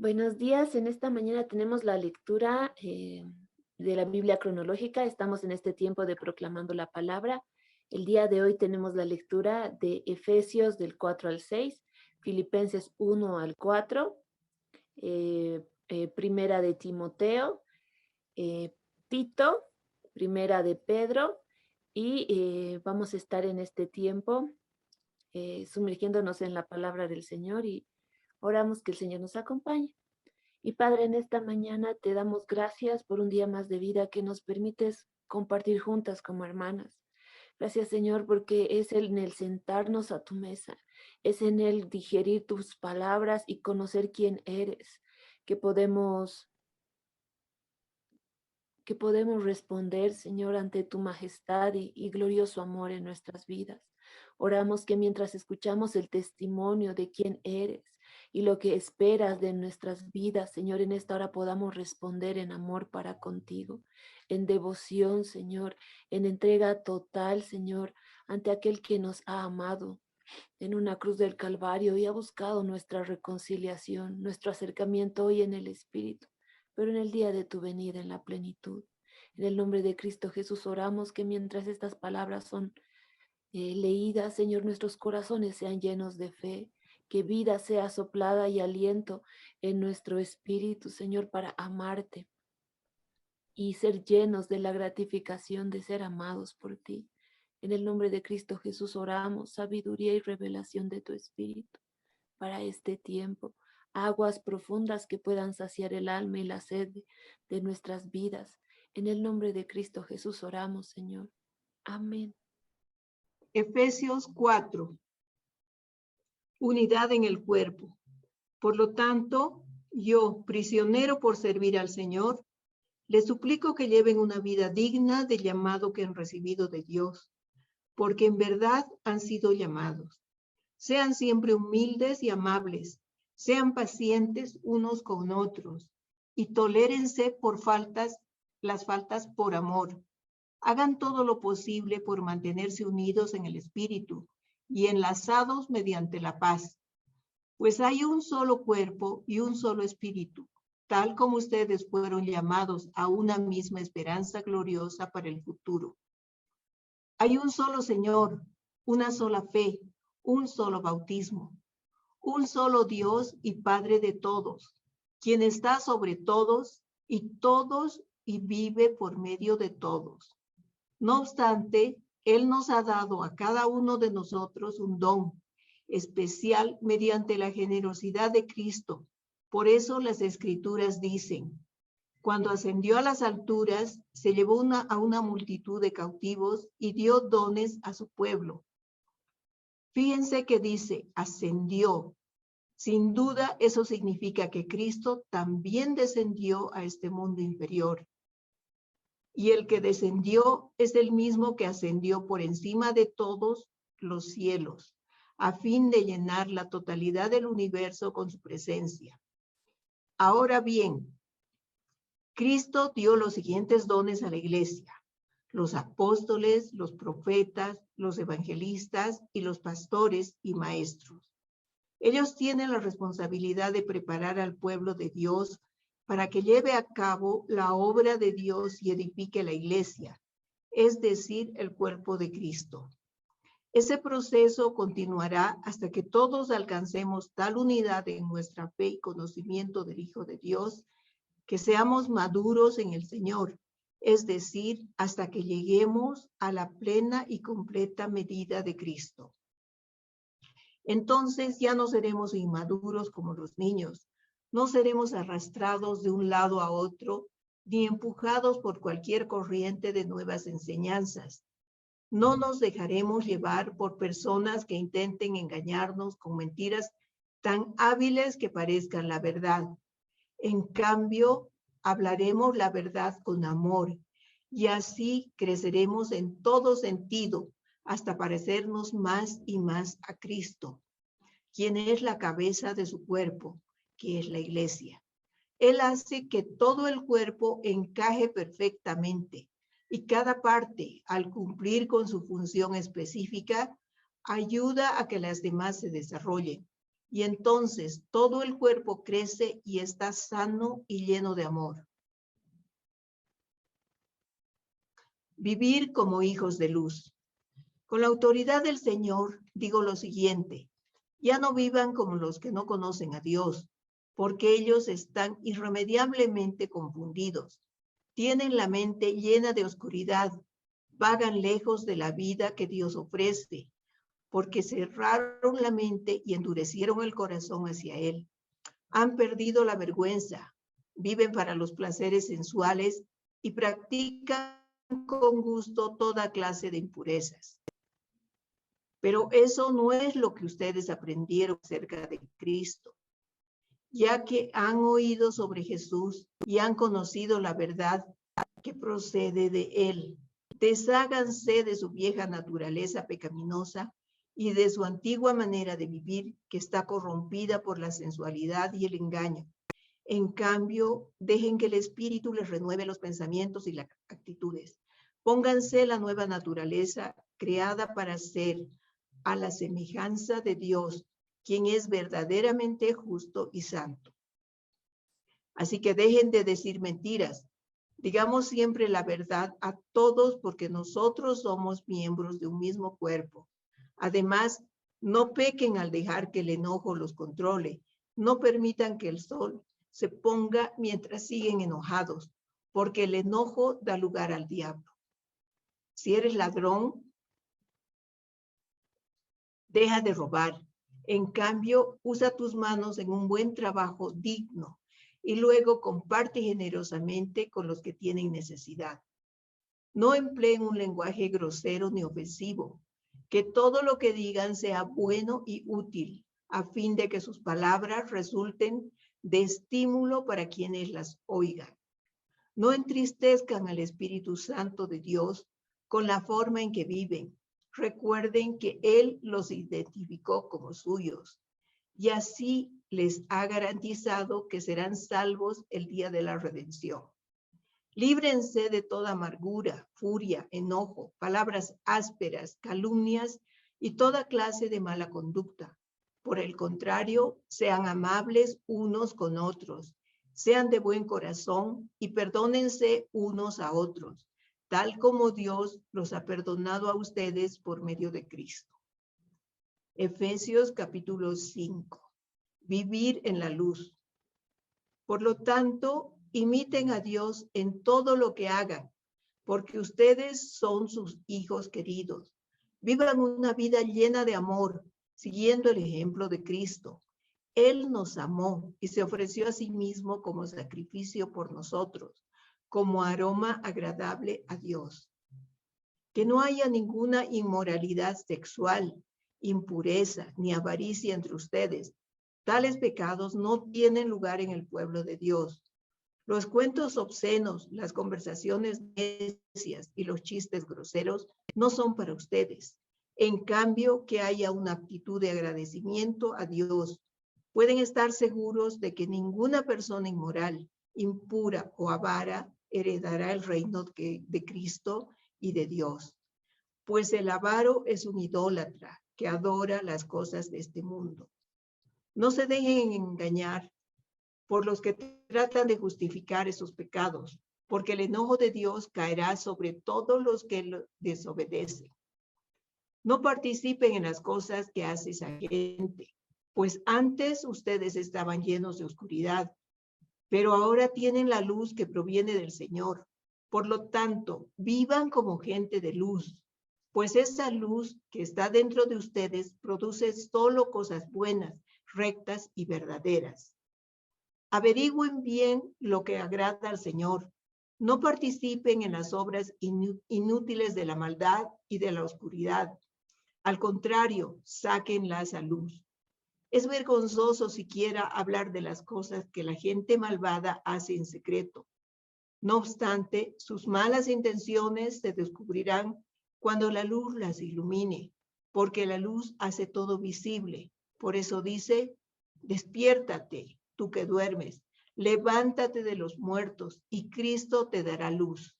Buenos días, en esta mañana tenemos la lectura de la Biblia cronológica. Estamos en este tiempo de proclamando la palabra. El día de hoy tenemos la lectura de Efesios del 4 al 6, Filipenses 1 al 4, Primera de Timoteo, eh, Tito, Primera de Pedro, y vamos a estar en este tiempo sumergiéndonos en la palabra del Señor y oramos que el Señor nos acompañe. Y Padre, en esta mañana te damos gracias por un día más de vida que nos permites compartir juntas como hermanas. Gracias, Señor, porque es en el sentarnos a tu mesa, es en el digerir tus palabras y conocer quién eres, que podemos responder, Señor, ante tu majestad y glorioso amor en nuestras vidas. Oramos que mientras escuchamos el testimonio de quién eres y lo que esperas de nuestras vidas, Señor, en esta hora podamos responder en amor para contigo, en devoción, Señor, en entrega total, Señor, ante aquel que nos ha amado en una cruz del Calvario y ha buscado nuestra reconciliación, nuestro acercamiento hoy en el Espíritu, pero en el día de tu venida en la plenitud. En el nombre de Cristo Jesús oramos que mientras estas palabras son leídas, Señor, nuestros corazones sean llenos de fe, que vida sea soplada y aliento en nuestro espíritu, Señor, para amarte y ser llenos de la gratificación de ser amados por ti. En el nombre de Cristo Jesús oramos, sabiduría y revelación de tu espíritu para este tiempo, aguas profundas que puedan saciar el alma y la sed de nuestras vidas. En el nombre de Cristo Jesús oramos, Señor. Amén. Efesios 4. Unidad en el cuerpo. Por lo tanto, yo, prisionero por servir al Señor, les suplico que lleven una vida digna del llamado que han recibido de Dios, porque en verdad han sido llamados. Sean siempre humildes y amables, sean pacientes unos con otros, y tolérense las faltas por amor. Hagan todo lo posible por mantenerse unidos en el espíritu y enlazados mediante la paz. Pues hay un solo cuerpo y un solo espíritu, tal como ustedes fueron llamados a una misma esperanza gloriosa para el futuro. Hay un solo Señor, una sola fe, un solo bautismo, un solo Dios y Padre de todos, quien está sobre todos y vive por medio de todos. No obstante, Él nos ha dado a cada uno de nosotros un don especial mediante la generosidad de Cristo. Por eso las Escrituras dicen, cuando ascendió a las alturas, se llevó a una multitud de cautivos y dio dones a su pueblo. Fíjense que dice, ascendió. Sin duda, eso significa que Cristo también descendió a este mundo inferior. Y el que descendió es el mismo que ascendió por encima de todos los cielos, a fin de llenar la totalidad del universo con su presencia. Ahora bien, Cristo dio los siguientes dones a la iglesia: los apóstoles, los profetas, los evangelistas y los pastores y maestros. Ellos tienen la responsabilidad de preparar al pueblo de Dios para que lleve a cabo la obra de Dios y edifique la iglesia, es decir, el cuerpo de Cristo. Ese proceso continuará hasta que todos alcancemos tal unidad en nuestra fe y conocimiento del Hijo de Dios, que seamos maduros en el Señor, es decir, hasta que lleguemos a la plena y completa medida de Cristo. Entonces ya no seremos inmaduros como los niños, no seremos arrastrados de un lado a otro, ni empujados por cualquier corriente de nuevas enseñanzas. No nos dejaremos llevar por personas que intenten engañarnos con mentiras tan hábiles que parezcan la verdad. En cambio, hablaremos la verdad con amor, y así creceremos en todo sentido, hasta parecernos más y más a Cristo, quien es la cabeza de su cuerpo, que es la iglesia. Él hace que todo el cuerpo encaje perfectamente y cada parte, al cumplir con su función específica, ayuda a que las demás se desarrollen y entonces todo el cuerpo crece y está sano y lleno de amor. Vivir como hijos de luz. Con la autoridad del Señor digo lo siguiente: ya no vivan como los que no conocen a Dios, porque ellos están irremediablemente confundidos. Tienen la mente llena de oscuridad, vagan lejos de la vida que Dios ofrece, porque cerraron la mente y endurecieron el corazón hacia Él. Han perdido la vergüenza, viven para los placeres sensuales y practican con gusto toda clase de impurezas. Pero eso no es lo que ustedes aprendieron acerca de Cristo, ya que han oído sobre Jesús y han conocido la verdad que procede de Él. Desháganse de su vieja naturaleza pecaminosa y de su antigua manera de vivir que está corrompida por la sensualidad y el engaño. En cambio, dejen que el Espíritu les renueve los pensamientos y las actitudes. Pónganse la nueva naturaleza creada para ser a la semejanza de Dios, quien es verdaderamente justo y santo. Así que dejen de decir mentiras. Digamos siempre la verdad a todos, porque nosotros somos miembros de un mismo cuerpo. Además, no pequen al dejar que el enojo los controle. No permitan que el sol se ponga mientras siguen enojados, porque el enojo da lugar al diablo. Si eres ladrón, deja de robar. En cambio, usa tus manos en un buen trabajo digno y luego comparte generosamente con los que tienen necesidad. No empleen un lenguaje grosero ni ofensivo. Que todo lo que digan sea bueno y útil, a fin de que sus palabras resulten de estímulo para quienes las oigan. No entristezcan al Espíritu Santo de Dios con la forma en que viven. Recuerden que Él los identificó como suyos y así les ha garantizado que serán salvos el día de la redención. Líbrense de toda amargura, furia, enojo, palabras ásperas, calumnias y toda clase de mala conducta. Por el contrario, sean amables unos con otros, sean de buen corazón y perdónense unos a otros, tal como Dios los ha perdonado a ustedes por medio de Cristo. Efesios capítulo 5. Vivir en la luz. Por lo tanto, imiten a Dios en todo lo que hagan, porque ustedes son sus hijos queridos. Vivan una vida llena de amor, siguiendo el ejemplo de Cristo. Él nos amó y se ofreció a sí mismo como sacrificio por nosotros, como aroma agradable a Dios. Que no haya ninguna inmoralidad sexual, impureza ni avaricia entre ustedes. Tales pecados no tienen lugar en el pueblo de Dios. Los cuentos obscenos, las conversaciones necias y los chistes groseros no son para ustedes. En cambio, que haya una actitud de agradecimiento a Dios. Pueden estar seguros de que ninguna persona inmoral, impura o avara heredará el reino de Cristo y de Dios. Pues el avaro es un idólatra que adora las cosas de este mundo. No se dejen engañar por los que tratan de justificar esos pecados, porque el enojo de Dios caerá sobre todos los que lo desobedecen. No participen en las cosas que hace esa gente, pues antes ustedes estaban llenos de oscuridad, pero ahora tienen la luz que proviene del Señor. Por lo tanto, vivan como gente de luz, pues esa luz que está dentro de ustedes produce solo cosas buenas, rectas y verdaderas. Averigüen bien lo que agrada al Señor. No participen en las obras inútiles de la maldad y de la oscuridad. Al contrario, sáquenlas a luz. Es vergonzoso siquiera hablar de las cosas que la gente malvada hace en secreto. No obstante, sus malas intenciones se descubrirán cuando la luz las ilumine, porque la luz hace todo visible. Por eso dice, despiértate, tú que duermes, levántate de los muertos y Cristo te dará luz.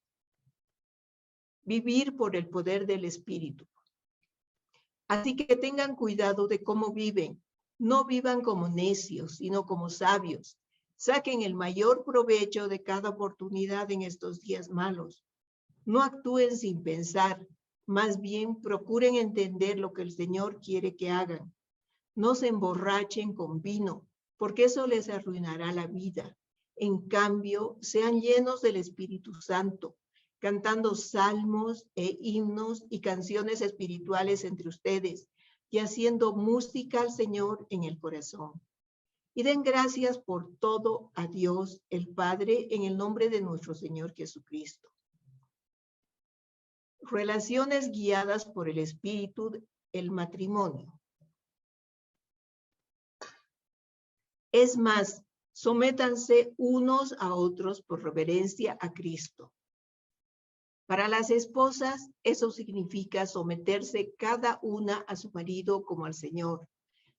Vivir por el poder del Espíritu. Así que tengan cuidado de cómo viven, No vivan como necios, sino como sabios. Saquen el mayor provecho de cada oportunidad en estos días malos. No actúen sin pensar, más bien procuren entender lo que el Señor quiere que hagan. No se emborrachen con vino, porque eso les arruinará la vida. En cambio, sean llenos del Espíritu Santo, cantando salmos e himnos y canciones espirituales entre ustedes y haciendo música al Señor en el corazón. Y den gracias por todo a Dios, el Padre, en el nombre de nuestro Señor Jesucristo. Relaciones guiadas por el Espíritu, el matrimonio. Es más, sométanse unos a otros por reverencia a Cristo. Para las esposas, eso significa someterse cada una a su marido como al Señor,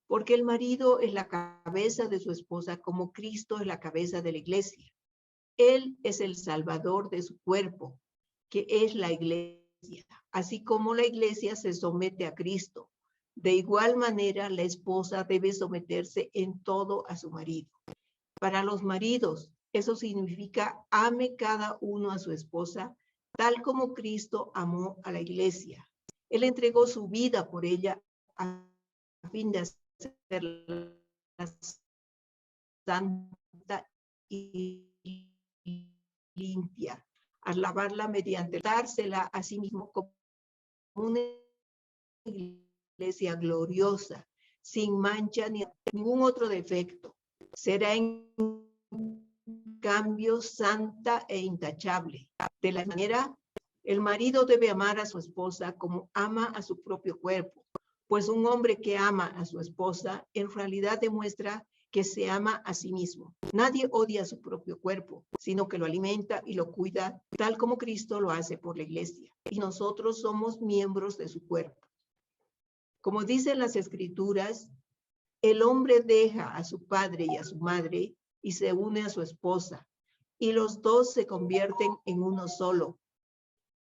porque el marido es la cabeza de su esposa como Cristo es la cabeza de la iglesia. Él es el salvador de su cuerpo, que es la iglesia, así como la iglesia se somete a Cristo. De igual manera, la esposa debe someterse en todo a su marido. Para los maridos, eso significa ame cada uno a su esposa, tal como Cristo amó a la iglesia. Él entregó su vida por ella a fin de hacerla santa y limpia, al lavarla mediante dársela a sí mismo como una iglesia gloriosa, sin mancha ni ningún otro defecto. Será en cambio santa e intachable. De la manera, el marido debe amar a su esposa como ama a su propio cuerpo, pues un hombre que ama a su esposa en realidad demuestra que se ama a sí mismo. Nadie odia a su propio cuerpo, sino que lo alimenta y lo cuida, tal como Cristo lo hace por la iglesia. Y nosotros somos miembros de su cuerpo. Como dicen las Escrituras, el hombre deja a su padre y a su madre y se une a su esposa, y los dos se convierten en uno solo.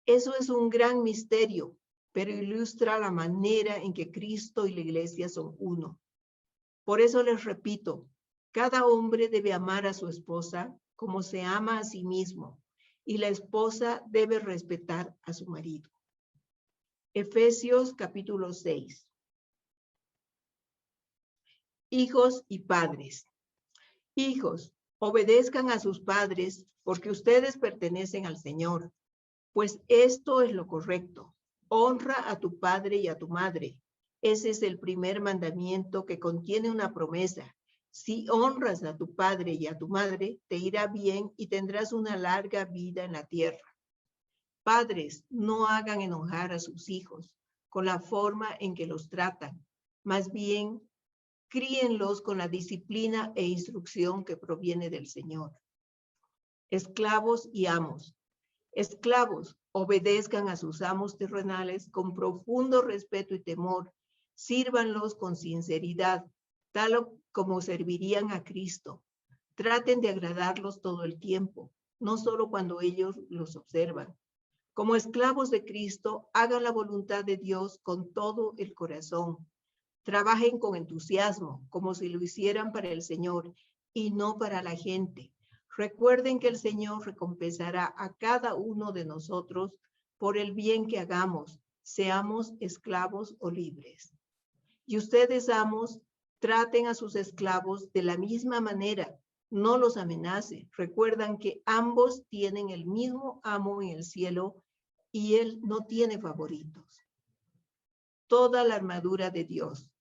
Eso es un gran misterio, pero ilustra la manera en que Cristo y la iglesia son uno. Por eso les repito, cada hombre debe amar a su esposa como se ama a sí mismo, y la esposa debe respetar a su marido. Efesios capítulo 6. Hijos y padres. Hijos, obedezcan a sus padres porque ustedes pertenecen al Señor, pues esto es lo correcto. Honra a tu padre y a tu madre. Ese es el primer mandamiento que contiene una promesa. Si honras a tu padre y a tu madre, te irá bien y tendrás una larga vida en la tierra. Padres, no hagan enojar a sus hijos con la forma en que los tratan. Más bien, críenlos con la disciplina e instrucción que proviene del Señor. Esclavos y amos. Esclavos, obedezcan a sus amos terrenales con profundo respeto y temor. Sírvanlos con sinceridad, tal como servirían a Cristo. Traten de agradarlos todo el tiempo, no solo cuando ellos los observan. Como esclavos de Cristo, hagan la voluntad de Dios con todo el corazón. Trabajen con entusiasmo, como si lo hicieran para el Señor y no para la gente. Recuerden que el Señor recompensará a cada uno de nosotros por el bien que hagamos, seamos esclavos o libres. Y ustedes, amos, traten a sus esclavos de la misma manera, no los amenacen. Recuerdan que ambos tienen el mismo amo en el cielo y Él no tiene favoritos. Toda la armadura de Dios.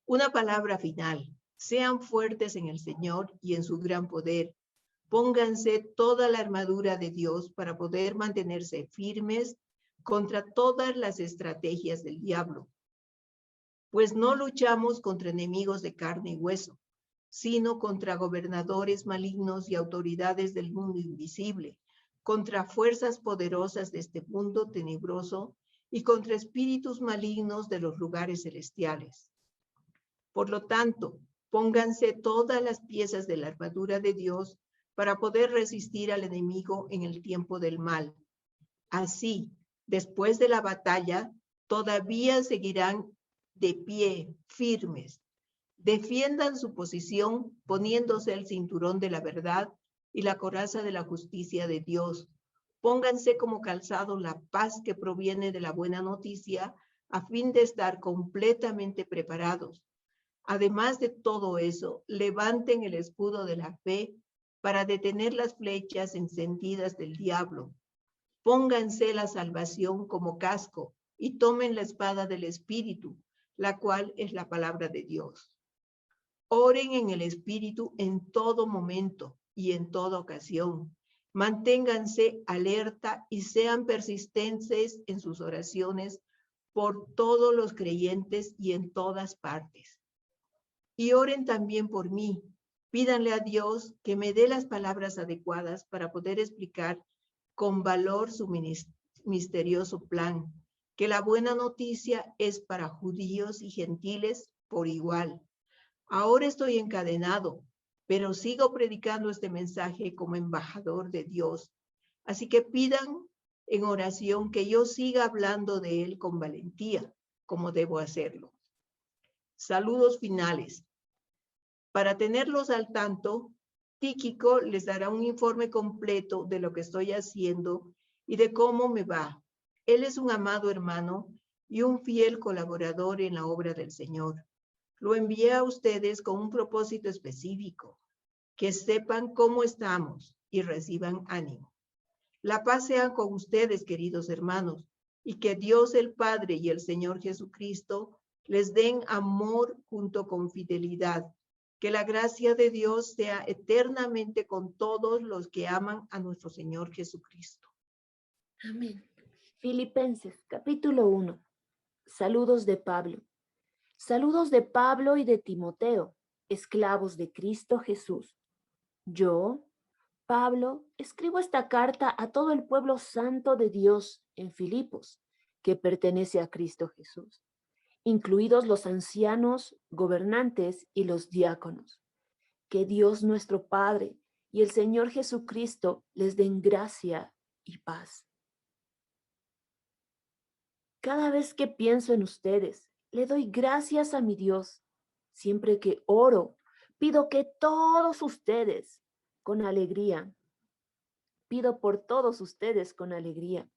Una palabra final. Sean fuertes en el Señor y en su gran poder. Pónganse toda la armadura de Dios para poder mantenerse firmes contra todas las estrategias del diablo. Pues no luchamos contra enemigos de carne y hueso, sino contra gobernadores malignos y autoridades del mundo invisible, contra fuerzas poderosas de este mundo tenebroso y contra espíritus malignos de los lugares celestiales. Por lo tanto, pónganse todas las piezas de la armadura de Dios para poder resistir al enemigo en el tiempo del mal. Así, después de la batalla, todavía seguirán de pie, firmes. Defiendan su posición poniéndose el cinturón de la verdad y la coraza de la justicia de Dios. Pónganse como calzado la paz que proviene de la buena noticia a fin de estar completamente preparados. Además de todo eso, levanten el escudo de la fe para detener las flechas encendidas del diablo. Pónganse la salvación como casco y tomen la espada del Espíritu, la cual es la palabra de Dios. Oren en el Espíritu en todo momento y en toda ocasión. Manténganse alerta y sean persistentes en sus oraciones por todos los creyentes y en todas partes. Y oren también por mí. Pídanle a Dios que me dé las palabras adecuadas para poder explicar con valor su misterioso plan, que la buena noticia es para judíos y gentiles por igual. Ahora estoy encadenado, pero sigo predicando este mensaje como embajador de Dios. Así que pidan en oración que yo siga hablando de él con valentía, como debo hacerlo. Saludos finales. Para tenerlos al tanto, Tíquico les dará un informe completo de lo que estoy haciendo y de cómo me va. Él es un amado hermano y un fiel colaborador en la obra del Señor. Lo envié a ustedes con un propósito específico, que sepan cómo estamos y reciban ánimo. La paz sea con ustedes, queridos hermanos, y que Dios el Padre y el Señor Jesucristo les den amor junto con fidelidad. Que la gracia de Dios sea eternamente con todos los que aman a nuestro Señor Jesucristo. Amén. Filipenses, capítulo 1. Saludos de Pablo. Saludos de Pablo y de Timoteo, esclavos de Cristo Jesús. Yo, Pablo, escribo esta carta a todo el pueblo santo de Dios en Filipos, que pertenece a Cristo Jesús, incluidos los ancianos, gobernantes y los diáconos. Que Dios nuestro Padre y el Señor Jesucristo les den gracia y paz. Cada vez que pienso en ustedes, le doy gracias a mi Dios. Siempre que oro, pido que todos ustedes, con alegría, pido por todos ustedes con alegría,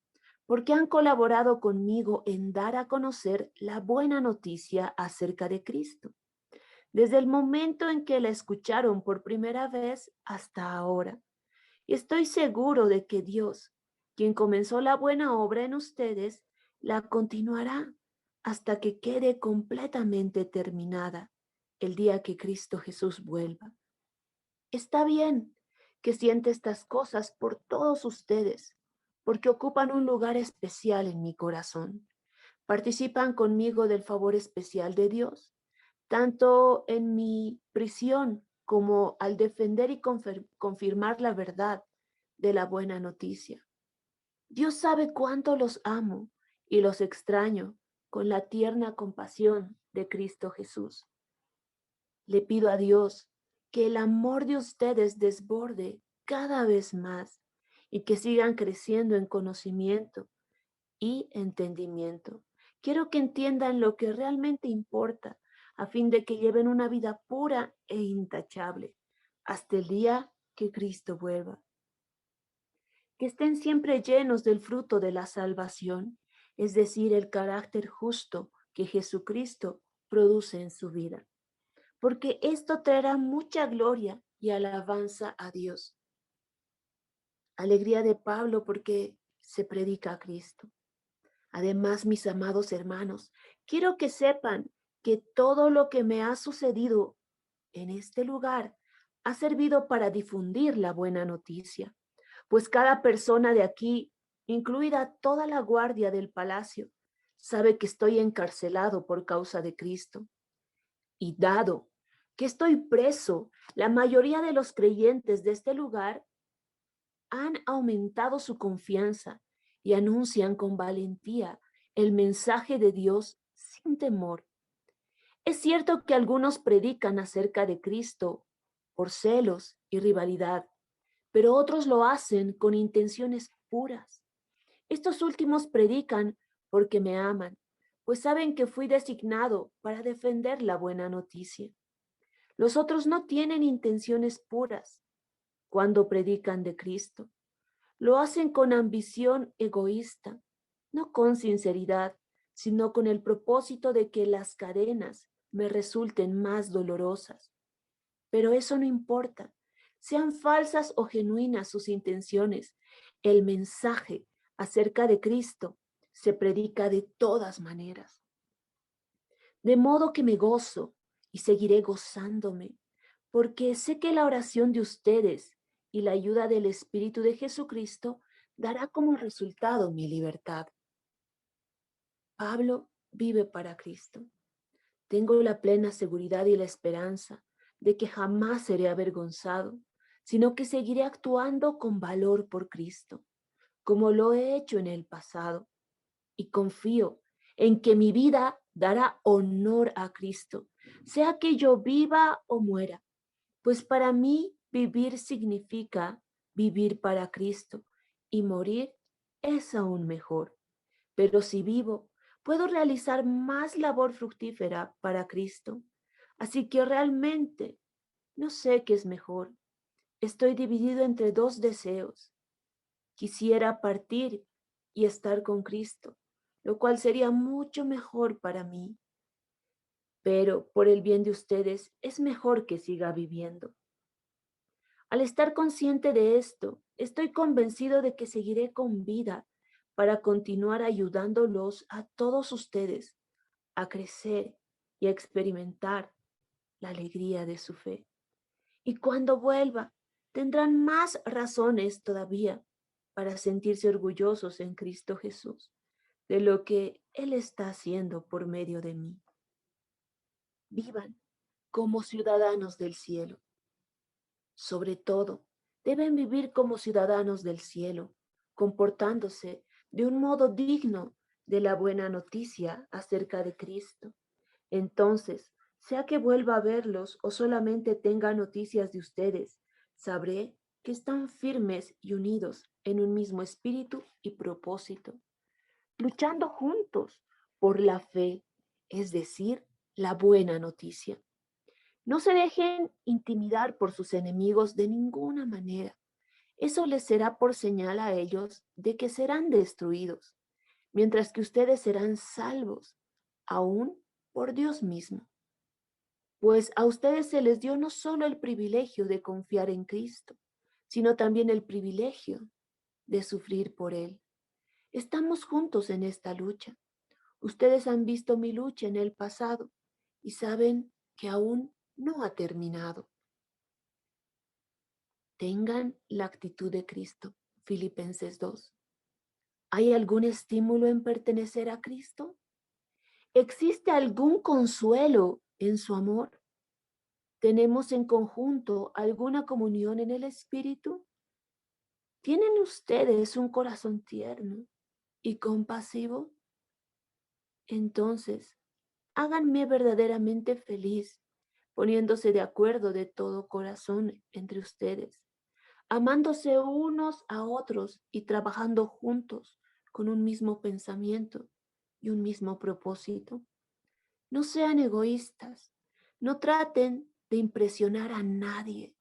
porque han colaborado conmigo en dar a conocer la buena noticia acerca de Cristo, desde el momento en que la escucharon por primera vez hasta ahora. Y estoy seguro de que Dios, quien comenzó la buena obra en ustedes, la continuará hasta que quede completamente terminada el día que Cristo Jesús vuelva. Está bien que siente estas cosas por todos ustedes, porque ocupan un lugar especial en mi corazón. Participan conmigo del favor especial de Dios, tanto en mi prisión como al defender y confirmar la verdad de la buena noticia. Dios sabe cuánto los amo y los extraño con la tierna compasión de Cristo Jesús. Le pido a Dios que el amor de ustedes desborde cada vez más y que sigan creciendo en conocimiento y entendimiento. Quiero que entiendan lo que realmente importa a fin de que lleven una vida pura e intachable hasta el día que Cristo vuelva. Que estén siempre llenos del fruto de la salvación, es decir, el carácter justo que Jesucristo produce en su vida, porque esto traerá mucha gloria y alabanza a Dios. Alegría de Pablo porque se predica a Cristo. Además, mis amados hermanos, quiero que sepan que todo lo que me ha sucedido en este lugar ha servido para difundir la buena noticia, pues cada persona de aquí, incluida toda la guardia del palacio, sabe que estoy encarcelado por causa de Cristo. Y dado que estoy preso, la mayoría de los creyentes de este lugar han aumentado su confianza y anuncian con valentía el mensaje de Dios sin temor. Es cierto que algunos predican acerca de Cristo por celos y rivalidad, pero otros lo hacen con intenciones puras. Estos últimos predican porque me aman, pues saben que fui designado para defender la buena noticia. Los otros no tienen intenciones puras cuando predican de Cristo. Lo hacen con ambición egoísta, no con sinceridad, sino con el propósito de que las cadenas me resulten más dolorosas. Pero eso no importa. Sean falsas o genuinas sus intenciones, el mensaje acerca de Cristo se predica de todas maneras. De modo que me gozo y seguiré gozándome, porque sé que la oración de ustedes y la ayuda del Espíritu de Jesucristo dará como resultado mi libertad. Pablo vive para Cristo. Tengo la plena seguridad y la esperanza de que jamás seré avergonzado, sino que seguiré actuando con valor por Cristo, como lo he hecho en el pasado, y confío en que mi vida dará honor a Cristo, sea que yo viva o muera, pues para mí vivir significa vivir para Cristo y morir es aún mejor. Pero si vivo, puedo realizar más labor fructífera para Cristo. Así que realmente no sé qué es mejor. Estoy dividido entre dos deseos. Quisiera partir y estar con Cristo, lo cual sería mucho mejor para mí. Pero por el bien de ustedes es mejor que siga viviendo. Al estar consciente de esto, estoy convencido de que seguiré con vida para continuar ayudándolos a todos ustedes a crecer y a experimentar la alegría de su fe. Y cuando vuelva, tendrán más razones todavía para sentirse orgullosos en Cristo Jesús de lo que Él está haciendo por medio de mí. Vivan como ciudadanos del cielo. Sobre todo, deben vivir como ciudadanos del cielo, comportándose de un modo digno de la buena noticia acerca de Cristo. Entonces, sea que vuelva a verlos o solamente tenga noticias de ustedes, sabré que están firmes y unidos en un mismo espíritu y propósito, luchando juntos por la fe, es decir, la buena noticia. No se dejen intimidar por sus enemigos de ninguna manera. Eso les será por señal a ellos de que serán destruidos, mientras que ustedes serán salvos, aún por Dios mismo. Pues a ustedes se les dio no solo el privilegio de confiar en Cristo, sino también el privilegio de sufrir por Él. Estamos juntos en esta lucha. Ustedes han visto mi lucha en el pasado y saben que aún no ha terminado. Tengan la actitud de Cristo. Filipenses 2. ¿Hay algún estímulo en pertenecer a Cristo? ¿Existe algún consuelo en su amor? ¿Tenemos en conjunto alguna comunión en el Espíritu? ¿Tienen ustedes un corazón tierno y compasivo? Entonces, háganme verdaderamente feliz, poniéndose de acuerdo de todo corazón entre ustedes, amándose unos a otros y trabajando juntos con un mismo pensamiento y un mismo propósito. No sean egoístas, no traten de impresionar a nadie,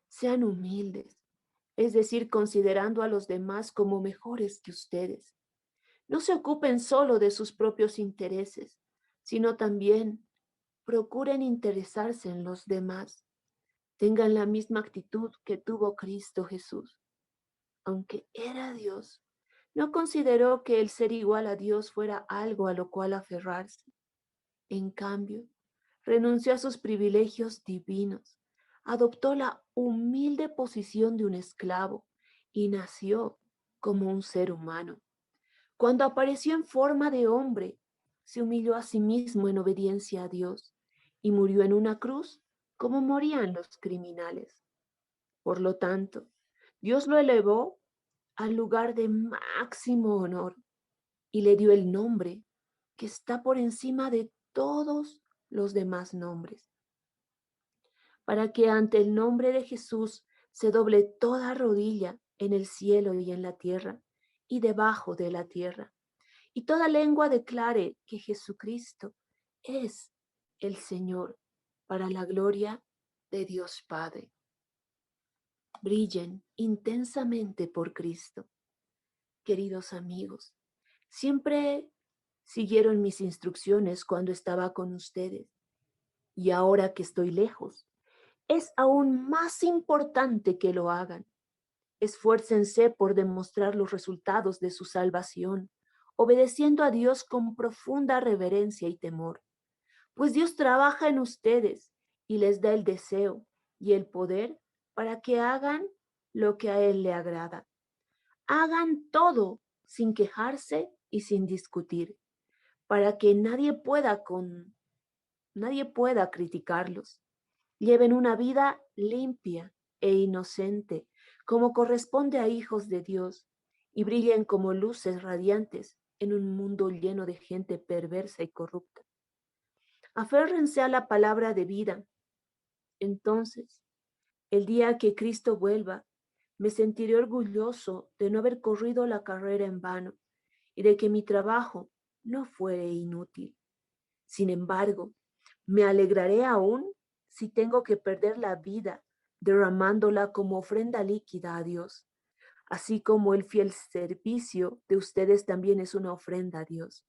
sean humildes, es decir, considerando a los demás como mejores que ustedes. No se ocupen solo de sus propios intereses, sino también procuren interesarse en los demás. Tengan la misma actitud que tuvo Cristo Jesús. Aunque era Dios, no consideró que el ser igual a Dios fuera algo a lo cual aferrarse. En cambio, renunció a sus privilegios divinos, adoptó la humilde posición de un esclavo y nació como un ser humano. Cuando apareció en forma de hombre, se humilló a sí mismo en obediencia a Dios y murió en una cruz como morían los criminales. Por lo tanto, Dios lo elevó al lugar de máximo honor y le dio el nombre que está por encima de todos los demás nombres, para que ante el nombre de Jesús se doble toda rodilla en el cielo y en la tierra y debajo de la tierra, y toda lengua declare que Jesucristo es el Señor, para la gloria de Dios Padre. Brillen intensamente por Cristo. Queridos amigos, siempre siguieron mis instrucciones cuando estaba con ustedes, y ahora que estoy lejos, es aún más importante que lo hagan. Esfuércense por demostrar los resultados de su salvación, obedeciendo a Dios con profunda reverencia y temor, pues Dios trabaja en ustedes y les da el deseo y el poder para que hagan lo que a Él le agrada. Hagan todo sin quejarse y sin discutir, para que nadie pueda criticarlos. Lleven una vida limpia e inocente, como corresponde a hijos de Dios, y brillen como luces radiantes en un mundo lleno de gente perversa y corrupta. Aférrense a la palabra de vida. Entonces, el día que Cristo vuelva, me sentiré orgulloso de no haber corrido la carrera en vano y de que mi trabajo no fuere inútil. Sin embargo, me alegraré aún si tengo que perder la vida derramándola como ofrenda líquida a Dios, así como el fiel servicio de ustedes también es una ofrenda a Dios.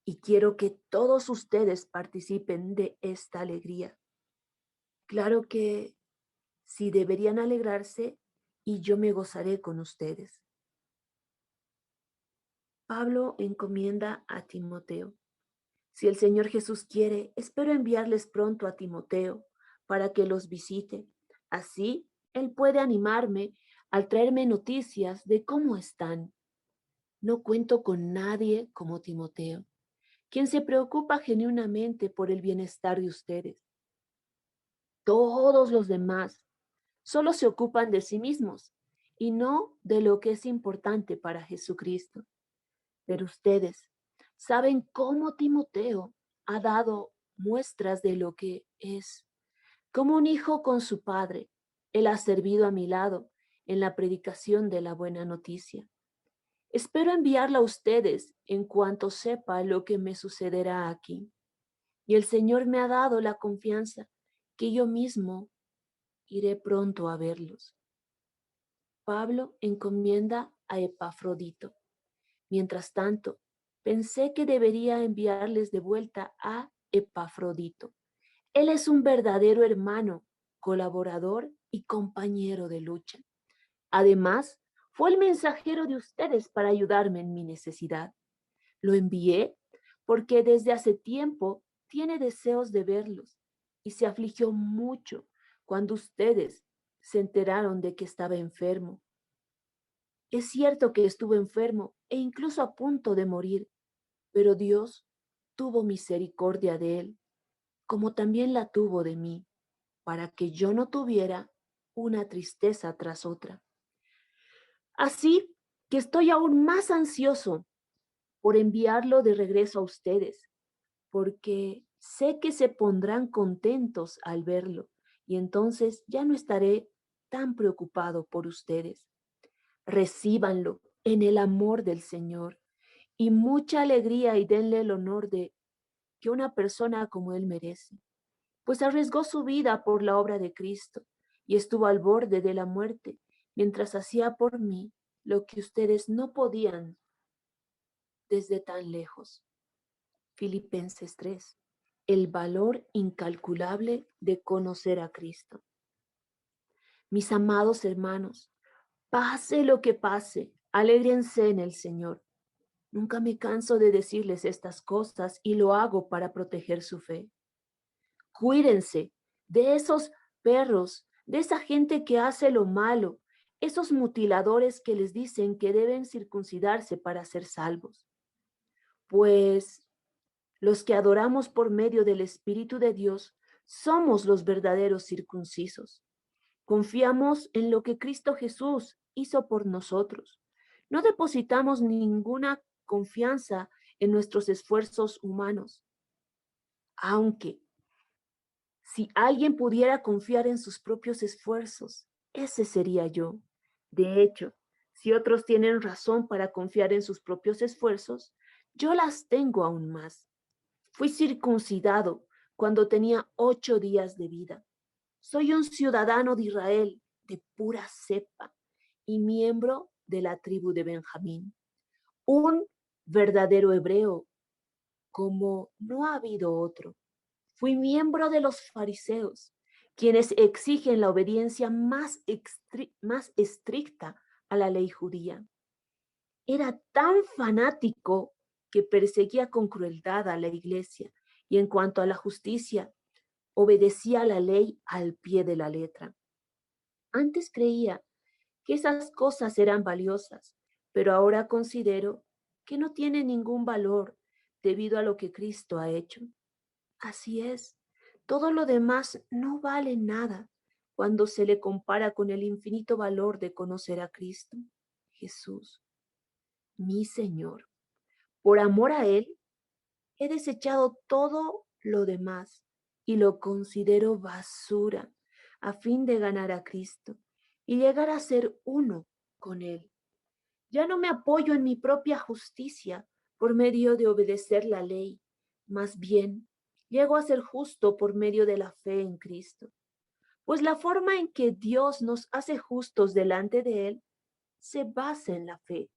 Y quiero que todos ustedes participen de esta alegría. Claro que sí deberían alegrarse y yo me gozaré con ustedes. Pablo encomienda a Timoteo. Si el Señor Jesús quiere, espero enviarles pronto a Timoteo para que los visite. Así, él puede animarme al traerme noticias de cómo están. No cuento con nadie como Timoteo, quien se preocupa genuinamente por el bienestar de ustedes. Todos los demás solo se ocupan de sí mismos y no de lo que es importante para Jesucristo. Pero ustedes saben cómo Timoteo ha dado muestras de lo que es. Como un hijo con su padre, él ha servido a mi lado en la predicación de la buena noticia. Espero enviarla a ustedes en cuanto sepa lo que me sucederá aquí. Y el Señor me ha dado la confianza que yo mismo iré pronto a verlos. Pablo encomienda a Epafrodito. Mientras tanto, pensé que debería enviarles de vuelta a Epafrodito. Él es un verdadero hermano, colaborador y compañero de lucha. Además, fue el mensajero de ustedes para ayudarme en mi necesidad. Lo envié porque desde hace tiempo tiene deseos de verlos y se afligió mucho cuando ustedes se enteraron de que estaba enfermo. Es cierto que estuvo enfermo e incluso a punto de morir, pero Dios tuvo misericordia de él, como también la tuvo de mí, para que yo no tuviera una tristeza tras otra. Así que estoy aún más ansioso por enviarlo de regreso a ustedes, porque sé que se pondrán contentos al verlo y entonces ya no estaré tan preocupado por ustedes. Recíbanlo en el amor del Señor y mucha alegría y denle el honor de que una persona como él merece, pues arriesgó su vida por la obra de Cristo y estuvo al borde de la muerte mientras hacía por mí lo que ustedes no podían desde tan lejos. Filipenses 3. El valor incalculable de conocer a Cristo. Mis amados hermanos, pase lo que pase, alégrense en el Señor. Nunca me canso de decirles estas cosas y lo hago para proteger su fe. Cuídense de esos perros, de esa gente que hace lo malo, esos mutiladores que les dicen que deben circuncidarse para ser salvos. Pues los que adoramos por medio del Espíritu de Dios somos los verdaderos circuncisos. Confiamos en lo que Cristo Jesús hizo por nosotros. No depositamos ninguna confianza en nuestros esfuerzos humanos. Aunque si alguien pudiera confiar en sus propios esfuerzos, ese sería yo. De hecho, si otros tienen razón para confiar en sus propios esfuerzos, Yo las tengo aún más. Fui circuncidado cuando tenía 8 días de vida. Soy un ciudadano de Israel de pura cepa y miembro de la tribu de Benjamín. Un verdadero hebreo como no ha habido otro. Fui miembro de los fariseos, quienes exigen la obediencia más estricta a la ley judía. Era tan fanático que perseguía con crueldad a la iglesia y en cuanto a la justicia, obedecía la ley al pie de la letra. Antes creía que esas cosas eran valiosas, pero ahora considero que no tienen ningún valor debido a lo que Cristo ha hecho. Así es, todo lo demás no vale nada cuando se le compara con el infinito valor de conocer a Cristo, Jesús, mi Señor. Por amor a Él, he desechado todo lo demás y lo considero basura a fin de ganar a Cristo y llegar a ser uno con Él. Ya no me apoyo en mi propia justicia por medio de obedecer la ley, más bien llego a ser justo por medio de la fe en Cristo. Pues la forma en que Dios nos hace justos delante de Él se basa en la fe.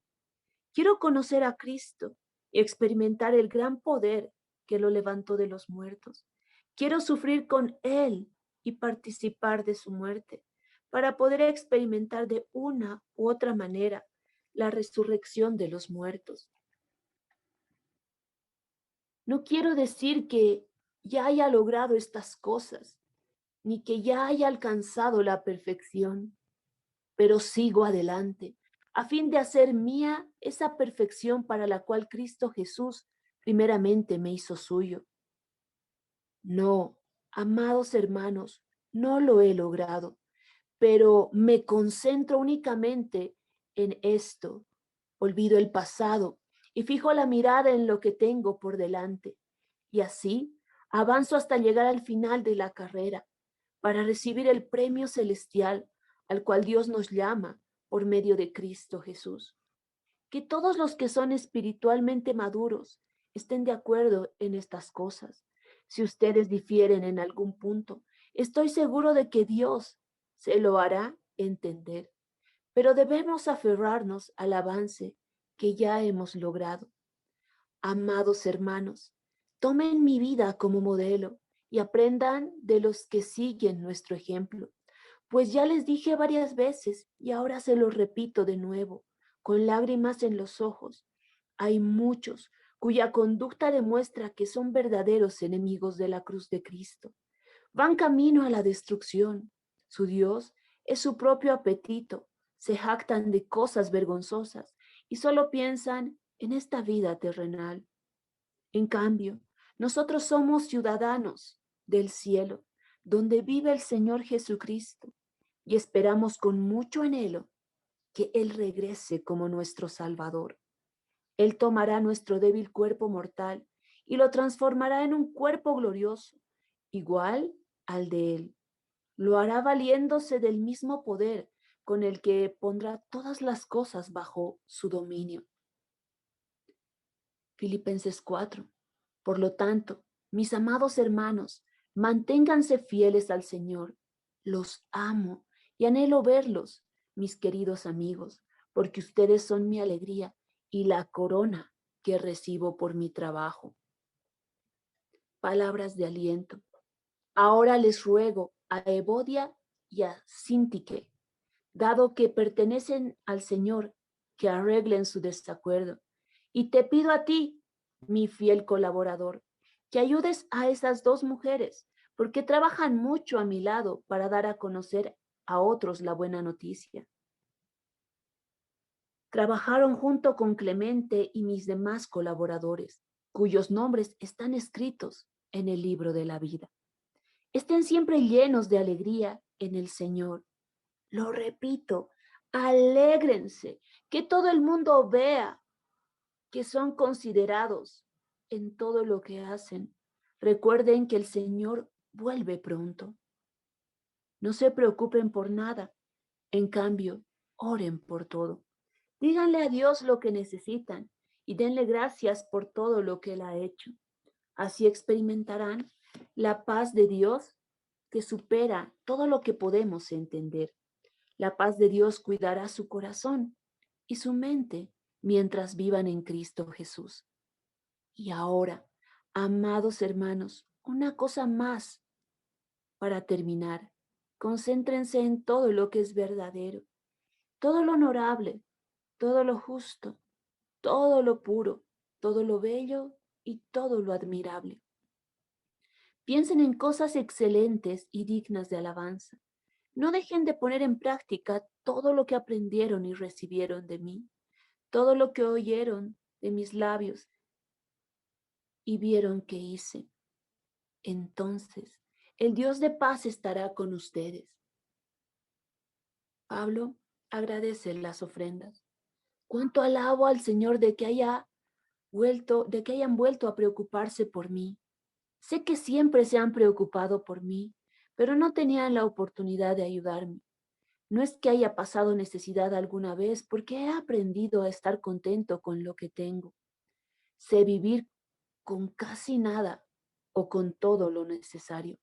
Quiero conocer a Cristo y experimentar el gran poder que lo levantó de los muertos. Quiero sufrir con Él y participar de su muerte para poder experimentar de una u otra manera la resurrección de los muertos. No quiero decir que ya haya logrado estas cosas, ni que ya haya alcanzado la perfección, pero sigo adelante a fin de hacer mía esa perfección para la cual Cristo Jesús primeramente me hizo suyo. No, amados hermanos, no lo he logrado, pero me concentro únicamente en esto. Olvido el pasado y fijo la mirada en lo que tengo por delante. Y así avanzo hasta llegar al final de la carrera para recibir el premio celestial al cual Dios nos llama por medio de Cristo Jesús. Que todos los que son espiritualmente maduros estén de acuerdo en estas cosas. Si ustedes difieren en algún punto, estoy seguro de que Dios se lo hará entender. Pero debemos aferrarnos al avance que ya hemos logrado. Amados hermanos, tomen mi vida como modelo y aprendan de los que siguen nuestro ejemplo. Pues ya les dije varias veces y ahora se los repito de nuevo, con lágrimas en los ojos. Hay muchos cuya conducta demuestra que son verdaderos enemigos de la cruz de Cristo. Van camino a la destrucción. Su Dios es su propio apetito. Se jactan de cosas vergonzosas y solo piensan en esta vida terrenal. En cambio, nosotros somos ciudadanos del cielo, donde vive el Señor Jesucristo, y esperamos con mucho anhelo que Él regrese como nuestro Salvador. Él tomará nuestro débil cuerpo mortal y lo transformará en un cuerpo glorioso, igual al de Él. Lo hará valiéndose del mismo poder con el que pondrá todas las cosas bajo su dominio. Filipenses 4. Por lo tanto, mis amados hermanos, manténganse fieles al Señor. Los amo y anhelo verlos, mis queridos amigos, porque ustedes son mi alegría y la corona que recibo por mi trabajo. Palabras de aliento. Ahora les ruego a Evodia y a Sintique, dado que pertenecen al Señor, que arreglen su desacuerdo. Y te pido a ti, mi fiel colaborador, que ayudes a esas dos mujeres, porque trabajan mucho a mi lado para dar a conocer a otros la buena noticia. Trabajaron junto con Clemente y mis demás colaboradores, cuyos nombres están escritos en el libro de la vida. Estén siempre llenos de alegría en el Señor. Lo repito, alégrense, que todo el mundo vea que son considerados en todo lo que hacen. Recuerden que el Señor vuelve pronto. No se preocupen por nada. En cambio, oren por todo. Díganle a Dios lo que necesitan y denle gracias por todo lo que Él ha hecho. Así experimentarán la paz de Dios que supera todo lo que podemos entender. La paz de Dios cuidará su corazón y su mente mientras vivan en Cristo Jesús. Y ahora, amados hermanos, una cosa más para terminar. Concéntrense en todo lo que es verdadero, todo lo honorable, todo lo justo, todo lo puro, todo lo bello y todo lo admirable. Piensen en cosas excelentes y dignas de alabanza. No dejen de poner en práctica todo lo que aprendieron y recibieron de mí, todo lo que oyeron de mis labios y vieron que hice. Entonces, el Dios de paz estará con ustedes. Pablo agradece las ofrendas. Cuánto alabo al Señor de que hayan vuelto a preocuparse por mí. Sé que siempre se han preocupado por mí, pero no tenían la oportunidad de ayudarme. No es que haya pasado necesidad alguna vez, porque he aprendido a estar contento con lo que tengo. Sé vivir con casi nada o con todo lo necesario.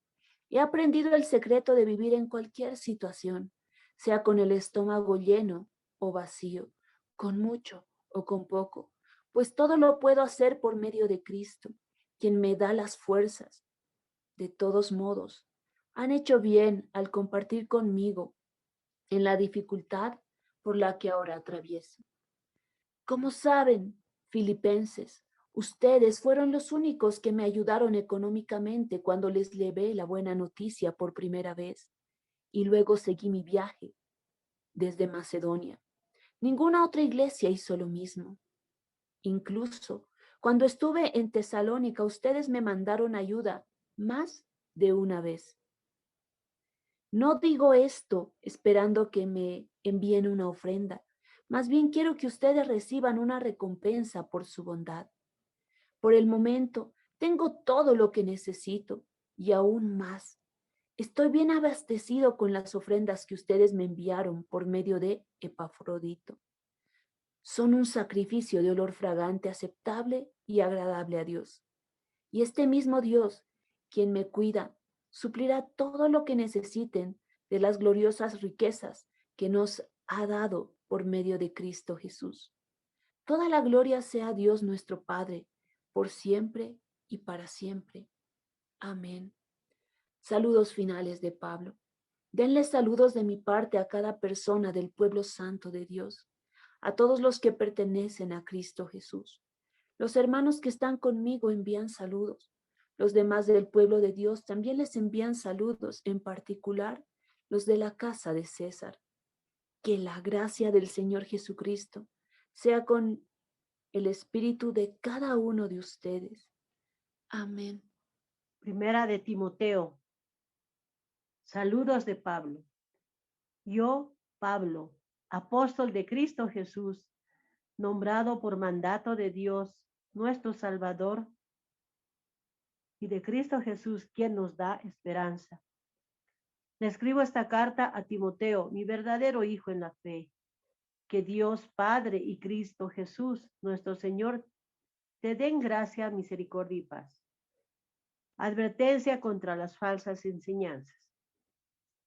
He aprendido el secreto de vivir en cualquier situación, sea con el estómago lleno o vacío, con mucho o con poco, pues todo lo puedo hacer por medio de Cristo, quien me da las fuerzas. De todos modos, han hecho bien al compartir conmigo en la dificultad por la que ahora atravieso. Como saben, filipenses, ustedes fueron los únicos que me ayudaron económicamente cuando les llevé la buena noticia por primera vez y luego seguí mi viaje desde Macedonia. Ninguna otra iglesia hizo lo mismo. Incluso cuando estuve en Tesalónica, ustedes me mandaron ayuda más de una vez. No digo esto esperando que me envíen una ofrenda. Más bien quiero que ustedes reciban una recompensa por su bondad. Por el momento, tengo todo lo que necesito y aún más. Estoy bien abastecido con las ofrendas que ustedes me enviaron por medio de Epafrodito. Son un sacrificio de olor fragante, aceptable y agradable a Dios. Y este mismo Dios, quien me cuida, suplirá todo lo que necesiten de las gloriosas riquezas que nos ha dado por medio de Cristo Jesús. Toda la gloria sea a Dios nuestro Padre, por siempre y para siempre. Amén. Saludos finales de Pablo. Denle saludos de mi parte a cada persona del pueblo santo de Dios, a todos los que pertenecen a Cristo Jesús. Los hermanos que están conmigo envían saludos. Los demás del pueblo de Dios también les envían saludos, en particular los de la casa de César. Que la gracia del Señor Jesucristo sea con el espíritu de cada uno de ustedes. Amén. Primera de Timoteo. Saludos de Pablo. Yo, Pablo, apóstol de Cristo Jesús, nombrado por mandato de Dios, nuestro Salvador, y de Cristo Jesús, quien nos da esperanza. Le escribo esta carta a Timoteo, mi verdadero hijo en la fe. Que Dios Padre y Cristo Jesús, nuestro Señor, te den gracia, misericordia y paz. Advertencia contra las falsas enseñanzas.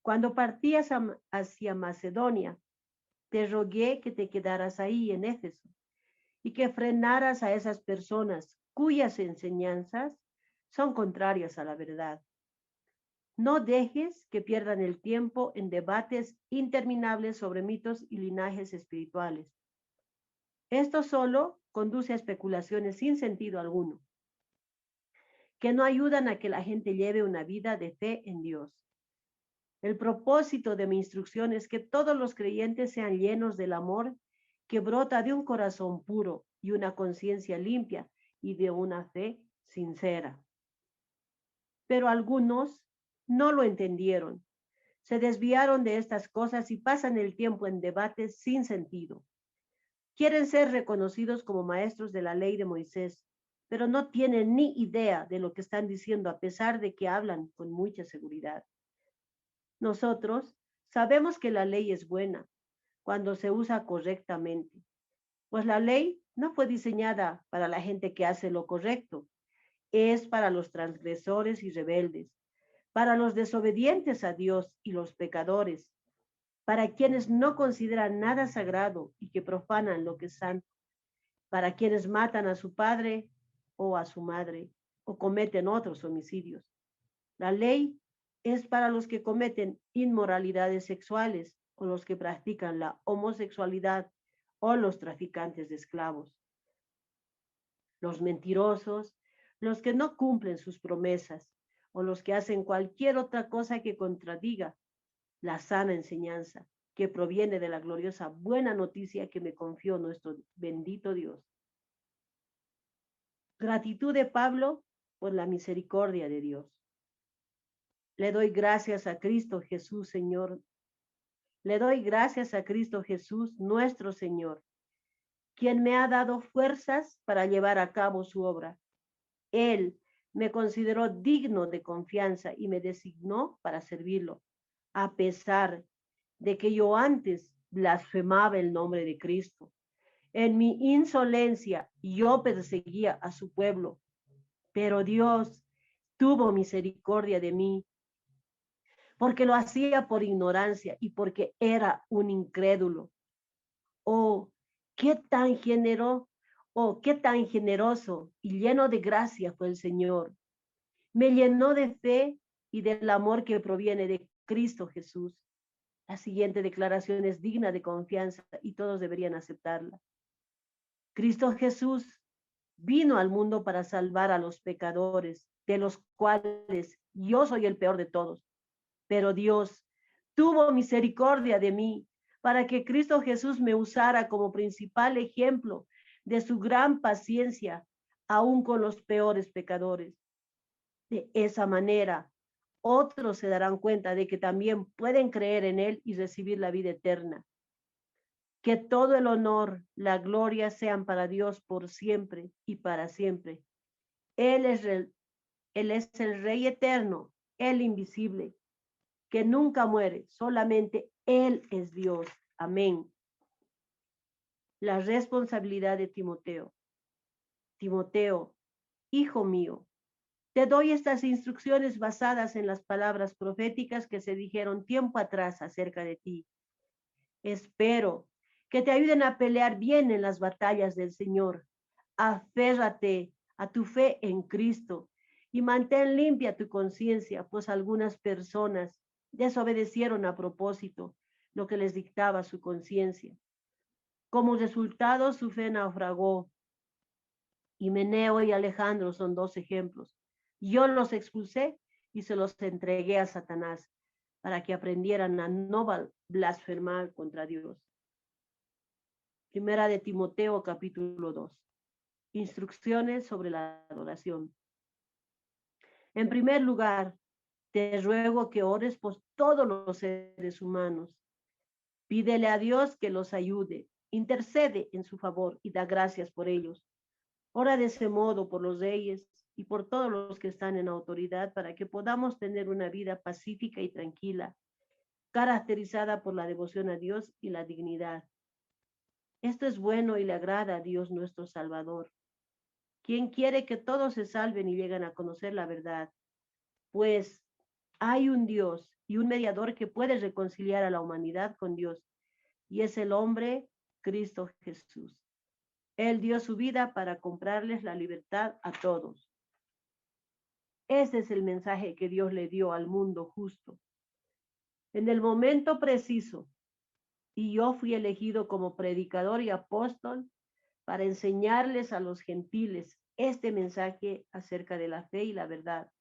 Cuando partías hacia Macedonia, te rogué que te quedaras ahí en Éfeso y que frenaras a esas personas cuyas enseñanzas son contrarias a la verdad. No dejes que pierdan el tiempo en debates interminables sobre mitos y linajes espirituales. Esto solo conduce a especulaciones sin sentido alguno, que no ayudan a que la gente lleve una vida de fe en Dios. El propósito de mi instrucción es que todos los creyentes sean llenos del amor que brota de un corazón puro y una conciencia limpia y de una fe sincera. Pero algunos no lo entendieron, se desviaron de estas cosas y pasan el tiempo en debates sin sentido. Quieren ser reconocidos como maestros de la ley de Moisés, pero no tienen ni idea de lo que están diciendo a pesar de que hablan con mucha seguridad. Nosotros sabemos que la ley es buena cuando se usa correctamente, Pues la ley no fue diseñada para la gente que hace lo correcto, es para los transgresores y rebeldes, para los desobedientes a Dios y los pecadores, para quienes no consideran nada sagrado y que profanan lo que es santo, para quienes matan a su padre o a su madre o cometen otros homicidios. La ley es para los que cometen inmoralidades sexuales o los que practican la homosexualidad o los traficantes de esclavos, los mentirosos, los que no cumplen sus promesas o los que hacen cualquier otra cosa que contradiga la sana enseñanza que proviene de la gloriosa buena noticia que me confió nuestro bendito Dios. Gratitud de Pablo por la misericordia de Dios. Le doy gracias a Cristo Jesús, Señor. Le doy gracias a Cristo Jesús, nuestro Señor, quien me ha dado fuerzas para llevar a cabo su obra. Él me consideró digno de confianza y me designó para servirlo, a pesar de que yo antes blasfemaba el nombre de Cristo. En mi insolencia yo perseguía a su pueblo, pero Dios tuvo misericordia de mí, porque lo hacía por ignorancia y porque era un incrédulo. Oh, qué tan qué tan generoso y lleno de gracia fue el Señor. Me llenó de fe y del amor que proviene de Cristo Jesús. La siguiente declaración es digna de confianza y todos deberían aceptarla. Cristo Jesús vino al mundo para salvar a los pecadores, de los cuales yo soy el peor de todos. Pero Dios tuvo misericordia de mí para que Cristo Jesús me usara como principal ejemplo de su gran paciencia, aún con los peores pecadores. De esa manera, otros se darán cuenta de que también pueden creer en Él y recibir la vida eterna. Que todo el honor, la gloria sean para Dios por siempre y para siempre. Él es el Rey eterno, el invisible, que nunca muere, solamente Él es Dios. Amén. La responsabilidad de Timoteo. Timoteo, hijo mío, te doy estas instrucciones basadas en las palabras proféticas que se dijeron tiempo atrás acerca de ti. Espero que te ayuden a pelear bien en las batallas del Señor. Aférrate a tu fe en Cristo y mantén limpia tu conciencia, pues algunas personas desobedecieron a propósito lo que les dictaba su conciencia. Como resultado, su fe naufragó. Himeneo y Alejandro son dos ejemplos. Yo los expulsé y se los entregué a Satanás para que aprendieran a no blasfemar contra Dios. Primera de Timoteo, capítulo 2. Instrucciones sobre la adoración. En primer lugar, te ruego que ores por todos los seres humanos. Pídele a Dios que los ayude, intercede en su favor y da gracias por ellos. Ora de ese modo por los reyes y por todos los que están en autoridad para que podamos tener una vida pacífica y tranquila, caracterizada por la devoción a Dios y la dignidad. Esto es bueno y le agrada a Dios nuestro Salvador, quien quiere que todos se salven y lleguen a conocer la verdad. Pues hay un Dios y un mediador que puede reconciliar a la humanidad con Dios, y es el hombre Cristo Jesús. Él dio su vida para comprarles la libertad a todos. Ese es el mensaje que Dios le dio al mundo justo. En el momento preciso, y yo fui elegido como predicador y apóstol para enseñarles a los gentiles este mensaje acerca de la fe y la verdad.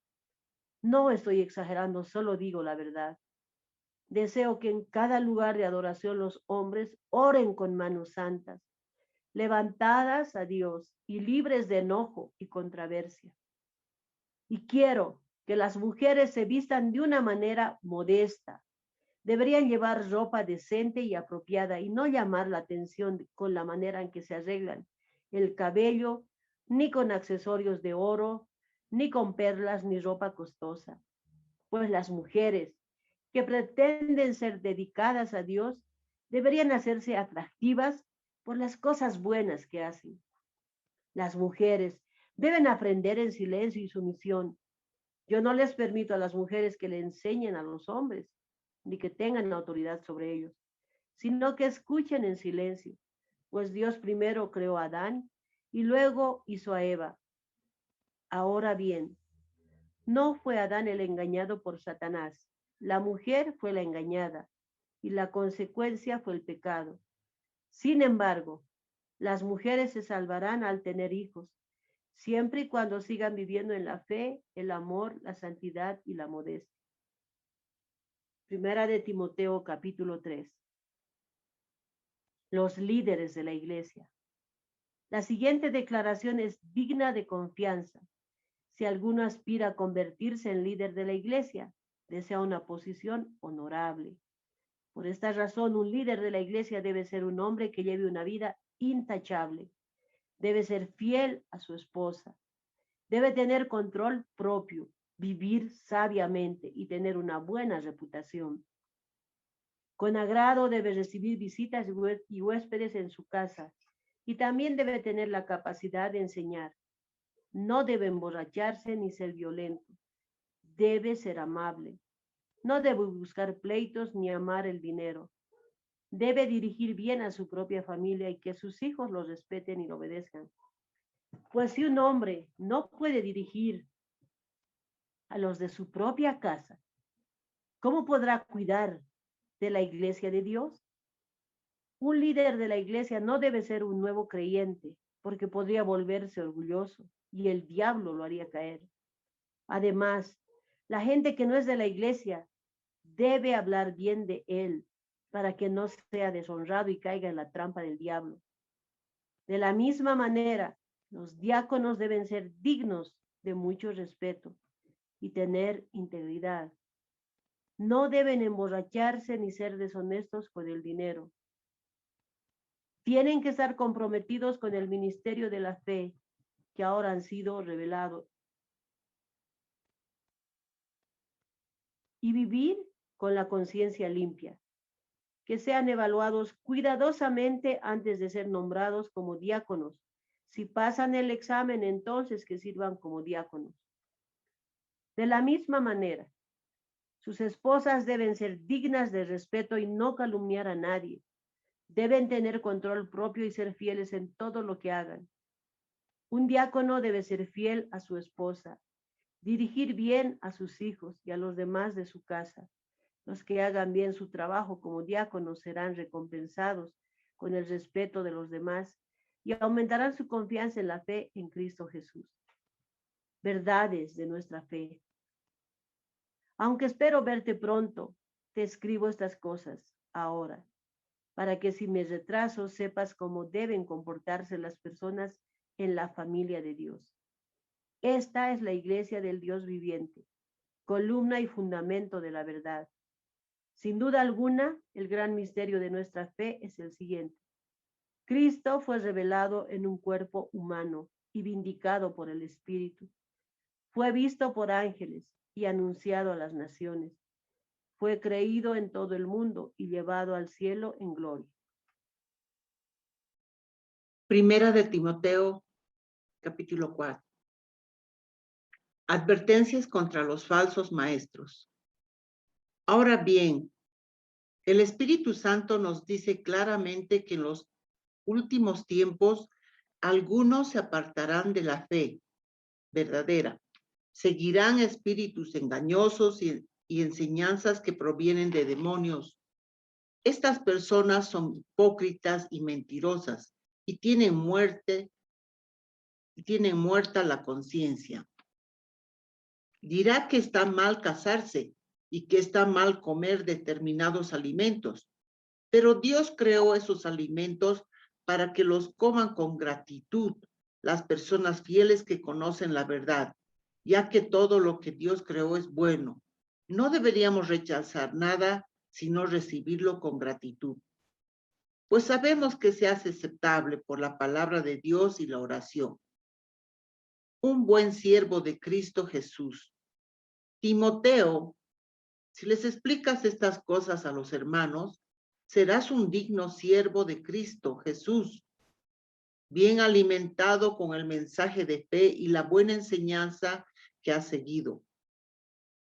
No estoy exagerando, solo digo la verdad. Deseo que en cada lugar de adoración los hombres oren con manos santas, levantadas a Dios y libres de enojo y controversia. Y quiero que las mujeres se vistan de una manera modesta. Deberían llevar ropa decente y apropiada y no llamar la atención con la manera en que se arreglan el cabello, ni con accesorios de oro, ni con perlas, ni ropa costosa. Pues las mujeres que pretenden ser dedicadas a Dios deberían hacerse atractivas por las cosas buenas que hacen. Las mujeres deben aprender en silencio y sumisión. Yo no les permito a las mujeres que le enseñen a los hombres, ni que tengan autoridad sobre ellos, sino que escuchen en silencio, pues Dios primero creó a Adán y luego hizo a Eva. Ahora bien, no fue Adán el engañado por Satanás, la mujer fue la engañada y la consecuencia fue el pecado. Sin embargo, las mujeres se salvarán al tener hijos, siempre y cuando sigan viviendo en la fe, el amor, la santidad y la modestia. Primera de Timoteo, capítulo 3. Los líderes de la iglesia. La siguiente declaración es digna de confianza. Si alguno aspira a convertirse en líder de la iglesia, desea una posición honorable. Por esta razón, un líder de la iglesia debe ser un hombre que lleve una vida intachable. Debe ser fiel a su esposa. Debe tener control propio, vivir sabiamente y tener una buena reputación. Con agrado debe recibir visitas y huéspedes en su casa y también debe tener la capacidad de enseñar. No debe emborracharse ni ser violento. Debe ser amable. No debe buscar pleitos ni amar el dinero. Debe dirigir bien a su propia familia y que sus hijos lo respeten y lo obedezcan. Pues si un hombre no puede dirigir a los de su propia casa, ¿cómo podrá cuidar de la iglesia de Dios? Un líder de la iglesia no debe ser un nuevo creyente, porque podría volverse orgulloso y el diablo lo haría caer. Además, la gente que no es de la iglesia debe hablar bien de él para que no sea deshonrado y caiga en la trampa del diablo. De la misma manera, los diáconos deben ser dignos de mucho respeto y tener integridad. No deben emborracharse ni ser deshonestos con el dinero. Tienen que estar comprometidos con el ministerio de la fe que ahora han sido revelados y vivir con la conciencia limpia. Que sean evaluados cuidadosamente antes de ser nombrados como diáconos. Si pasan el examen, entonces que sirvan como diáconos. De la misma manera, sus esposas deben ser dignas de respeto y no calumniar a nadie. Deben tener control propio y ser fieles en todo lo que hagan. Un diácono debe ser fiel a su esposa, dirigir bien a sus hijos y a los demás de su casa. Los que hagan bien su trabajo como diáconos serán recompensados con el respeto de los demás y aumentarán su confianza en la fe en Cristo Jesús. Verdades de nuestra fe. Aunque espero verte pronto, te escribo estas cosas ahora, para que si me retraso sepas cómo deben comportarse las personas en la familia de Dios. Esta es la iglesia del Dios viviente, columna y fundamento de la verdad. Sin duda alguna, el gran misterio de nuestra fe es el siguiente. Cristo fue revelado en un cuerpo humano y vindicado por el Espíritu. Fue visto por ángeles y anunciado a las naciones. Fue creído en todo el mundo y llevado al cielo en gloria. Primera de Timoteo, capítulo 4. Advertencias contra los falsos maestros. Ahora bien, el Espíritu Santo nos dice claramente que en los últimos tiempos algunos se apartarán de la fe verdadera, seguirán espíritus engañosos y enseñanzas que provienen de demonios. Estas personas son hipócritas y mentirosas y tienen muerta la conciencia. Dirá que está mal casarse y que está mal comer determinados alimentos, pero Dios creó esos alimentos para que los coman con gratitud las personas fieles que conocen la verdad, ya que todo lo que Dios creó es bueno. No deberíamos rechazar nada, sino recibirlo con gratitud. Pues sabemos que se hace aceptable por la palabra de Dios y la oración. Un buen siervo de Cristo Jesús. Timoteo, si les explicas estas cosas a los hermanos, serás un digno siervo de Cristo Jesús, bien alimentado con el mensaje de fe y la buena enseñanza que has seguido.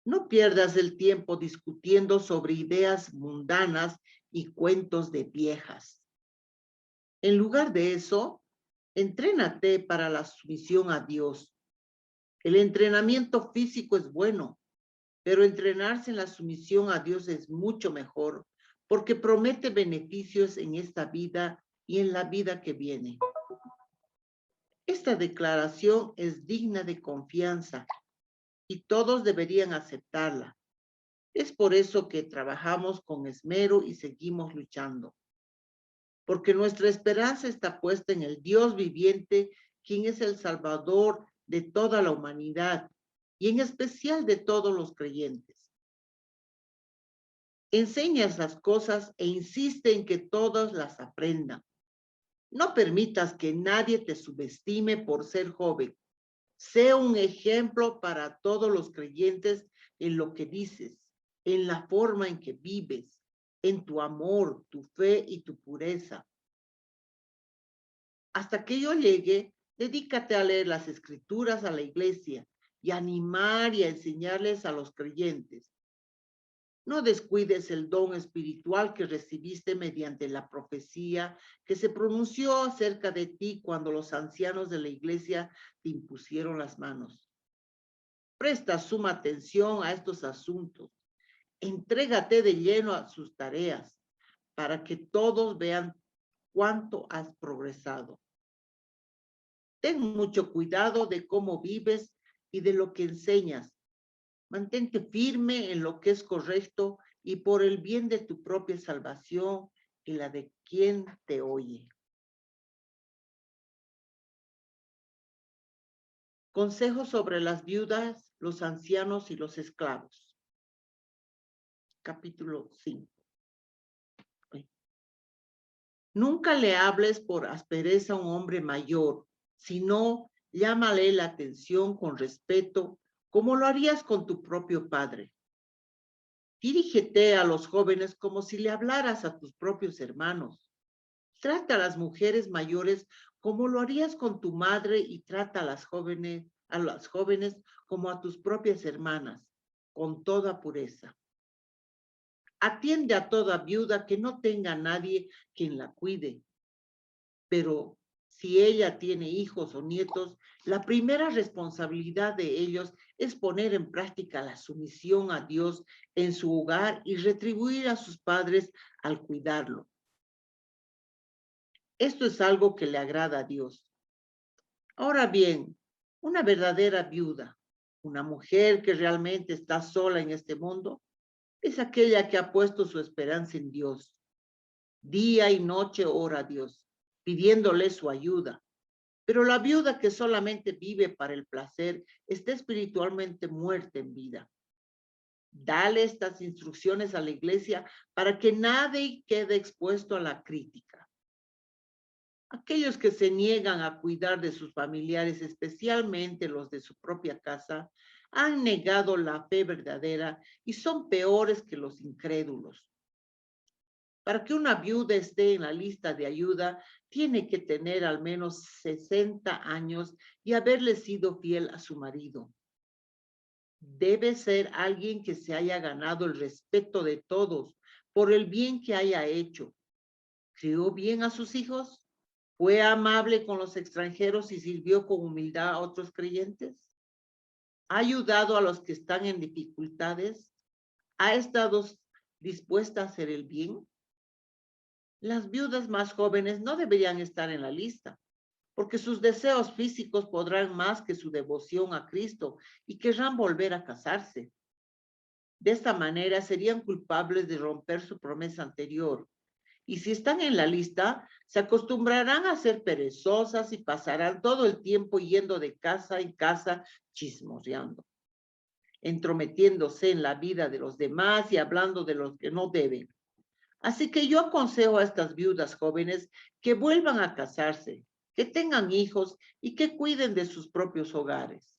No pierdas el tiempo discutiendo sobre ideas mundanas y cuentos de viejas. En lugar de eso, entrénate para la sumisión a Dios. El entrenamiento físico es bueno, pero entrenarse en la sumisión a Dios es mucho mejor porque promete beneficios en esta vida y en la vida que viene. Esta declaración es digna de confianza y todos deberían aceptarla. Es por eso que trabajamos con esmero y seguimos luchando. Porque nuestra esperanza está puesta en el Dios viviente, quien es el Salvador de toda la humanidad y en especial de todos los creyentes. Enseña esas cosas e insiste en que todos las aprendan. No permitas que nadie te subestime por ser joven. Sé un ejemplo para todos los creyentes en lo que dices, en la forma en que vives, en tu amor, tu fe y tu pureza. Hasta que yo llegue, dedícate a leer las escrituras a la iglesia y a animar y a enseñarles a los creyentes. No descuides el don espiritual que recibiste mediante la profecía que se pronunció acerca de ti cuando los ancianos de la iglesia te impusieron las manos. Presta suma atención a estos asuntos. Entrégate de lleno a sus tareas para que todos vean cuánto has progresado. Ten mucho cuidado de cómo vives y de lo que enseñas. Mantente firme en lo que es correcto y por el bien de tu propia salvación y la de quien te oye. Consejos sobre las viudas, los ancianos y los esclavos. Capítulo 5. Nunca le hables por aspereza a un hombre mayor, sino llámale la atención con respeto, como lo harías con tu propio padre. Dirígete a los jóvenes como si le hablaras a tus propios hermanos. Trata a las mujeres mayores como lo harías con tu madre y trata a las jóvenes como a tus propias hermanas, con toda pureza. Atiende a toda viuda que no tenga nadie quien la cuide. Pero si ella tiene hijos o nietos, la primera responsabilidad de ellos es poner en práctica la sumisión a Dios en su hogar y retribuir a sus padres al cuidarlo. Esto es algo que le agrada a Dios. Ahora bien, una verdadera viuda, una mujer que realmente está sola en este mundo, es aquella que ha puesto su esperanza en Dios. Día y noche ora a Dios, pidiéndole su ayuda. Pero la viuda que solamente vive para el placer está espiritualmente muerta en vida. Dale estas instrucciones a la iglesia para que nadie quede expuesto a la crítica. Aquellos que se niegan a cuidar de sus familiares, especialmente los de su propia casa, han negado la fe verdadera y son peores que los incrédulos. Para que una viuda esté en la lista de ayuda, tiene que tener al menos 60 años y haberle sido fiel a su marido. Debe ser alguien que se haya ganado el respeto de todos por el bien que haya hecho. ¿Crió bien a sus hijos? ¿Fue amable con los extranjeros y sirvió con humildad a otros creyentes? ¿Ha ayudado a los que están en dificultades? ¿Ha estado dispuesta a hacer el bien? Las viudas más jóvenes no deberían estar en la lista, porque sus deseos físicos podrán más que su devoción a Cristo y querrán volver a casarse. De esta manera serían culpables de romper su promesa anterior. Y si están en la lista, se acostumbrarán a ser perezosas y pasarán todo el tiempo yendo de casa en casa chismorreando, entrometiéndose en la vida de los demás y hablando de los que no deben. Así que yo aconsejo a estas viudas jóvenes que vuelvan a casarse, que tengan hijos y que cuiden de sus propios hogares.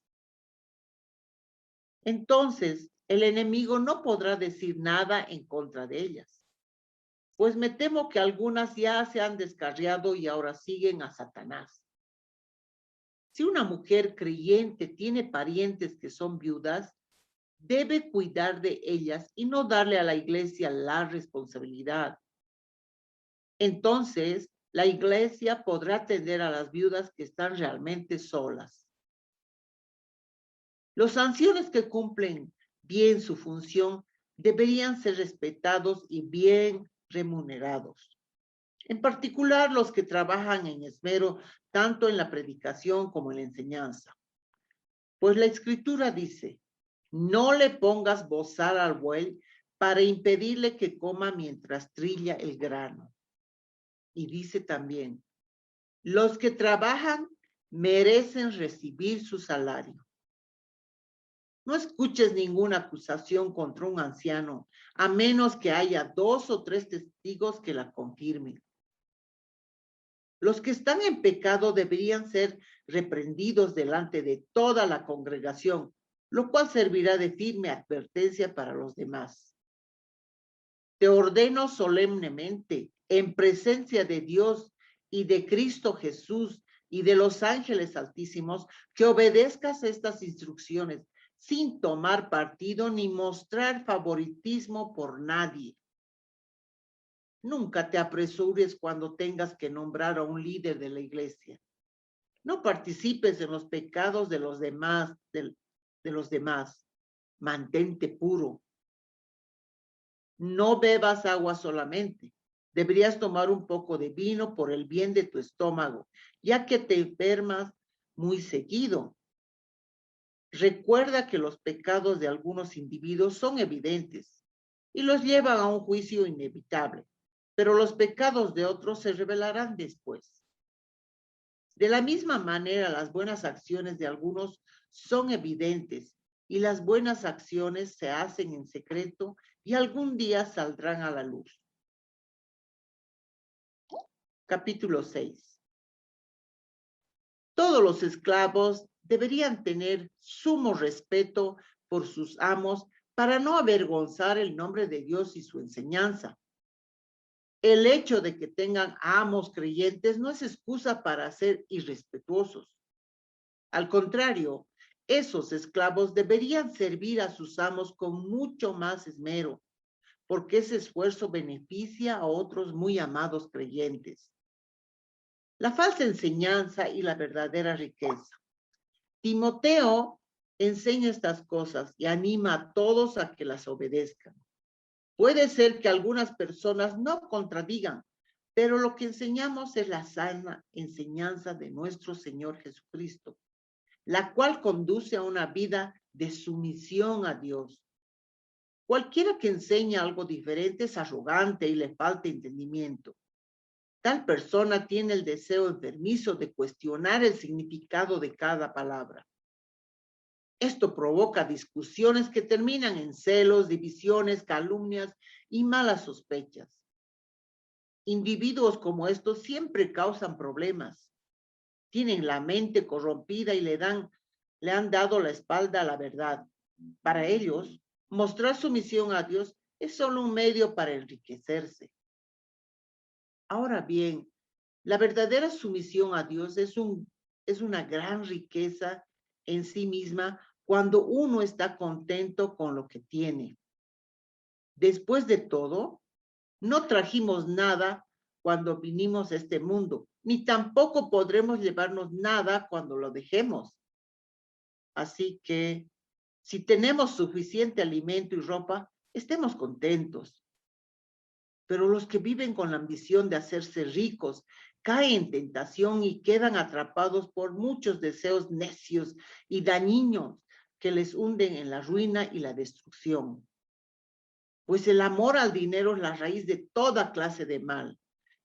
Entonces, el enemigo no podrá decir nada en contra de ellas, pues me temo que algunas ya se han descarriado y ahora siguen a Satanás. Si una mujer creyente tiene parientes que son viudas, debe cuidar de ellas y no darle a la iglesia la responsabilidad. Entonces, la iglesia podrá atender a las viudas que están realmente solas. Los ancianos que cumplen bien su función deberían ser respetados y bien remunerados. En particular, los que trabajan en esmero tanto en la predicación como en la enseñanza. Pues la Escritura dice, no le pongas bozal al buey para impedirle que coma mientras trilla el grano. Y dice también, los que trabajan merecen recibir su salario. No escuches ninguna acusación contra un anciano, a menos que haya 2 o 3 testigos que la confirmen. Los que están en pecado deberían ser reprendidos delante de toda la congregación, lo cual servirá de firme advertencia para los demás. Te ordeno solemnemente, en presencia de Dios y de Cristo Jesús y de los ángeles altísimos, que obedezcas estas instrucciones sin tomar partido ni mostrar favoritismo por nadie. Nunca te apresures cuando tengas que nombrar a un líder de la iglesia. No participes en los pecados de los demás, Mantente puro. No bebas agua solamente. Deberías tomar un poco de vino por el bien de tu estómago, ya que te enfermas muy seguido. Recuerda que los pecados de algunos individuos son evidentes y los llevan a un juicio inevitable, pero los pecados de otros se revelarán después. De la misma manera, las buenas acciones de algunos son evidentes y las buenas acciones se hacen en secreto y algún día saldrán a la luz. Capítulo 6. Todos los esclavos deberían tener sumo respeto por sus amos para no avergonzar el nombre de Dios y su enseñanza. El hecho de que tengan amos creyentes no es excusa para ser irrespetuosos. Al contrario, esos esclavos deberían servir a sus amos con mucho más esmero, porque ese esfuerzo beneficia a otros muy amados creyentes. La falsa enseñanza y la verdadera riqueza. Timoteo enseña estas cosas y anima a todos a que las obedezcan. Puede ser que algunas personas no contradigan, pero lo que enseñamos es la sana enseñanza de nuestro Señor Jesucristo, la cual conduce a una vida de sumisión a Dios. Cualquiera que enseña algo diferente es arrogante y le falta entendimiento. Tal persona tiene el deseo enfermizo de cuestionar el significado de cada palabra. Esto provoca discusiones que terminan en celos, divisiones, calumnias y malas sospechas. Individuos como estos siempre causan problemas. Tienen la mente corrompida y le han dado la espalda a la verdad. Para ellos, mostrar sumisión a Dios es solo un medio para enriquecerse. Ahora bien, la verdadera sumisión a Dios es una gran riqueza en sí misma cuando uno está contento con lo que tiene. Después de todo, no trajimos nada cuando vinimos a este mundo, ni tampoco podremos llevarnos nada cuando lo dejemos. Así que, si tenemos suficiente alimento y ropa, estemos contentos. Pero los que viven con la ambición de hacerse ricos caen en tentación y quedan atrapados por muchos deseos necios y dañinos que les hunden en la ruina y la destrucción. Pues el amor al dinero es la raíz de toda clase de mal.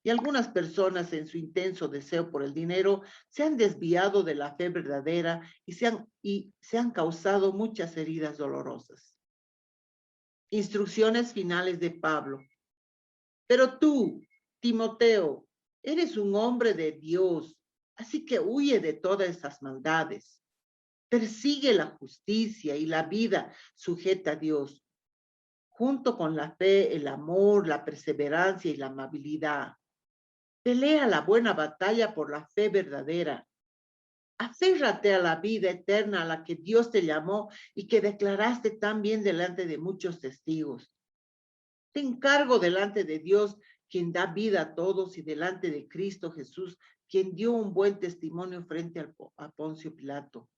Y algunas personas en su intenso deseo por el dinero se han desviado de la fe verdadera y se han causado muchas heridas dolorosas. Instrucciones finales de Pablo. Pero tú, Timoteo, eres un hombre de Dios, así que huye de todas esas maldades. Persigue la justicia y la vida sujeta a Dios. junto con la fe, el amor, la perseverancia y la amabilidad. Pelea la buena batalla por la fe verdadera. Aférrate a la vida eterna a la que Dios te llamó y que declaraste también delante de muchos testigos. Te encargo delante de Dios, quien da vida a todos, y delante de Cristo Jesús, quien dio un buen testimonio frente a Poncio Pilato,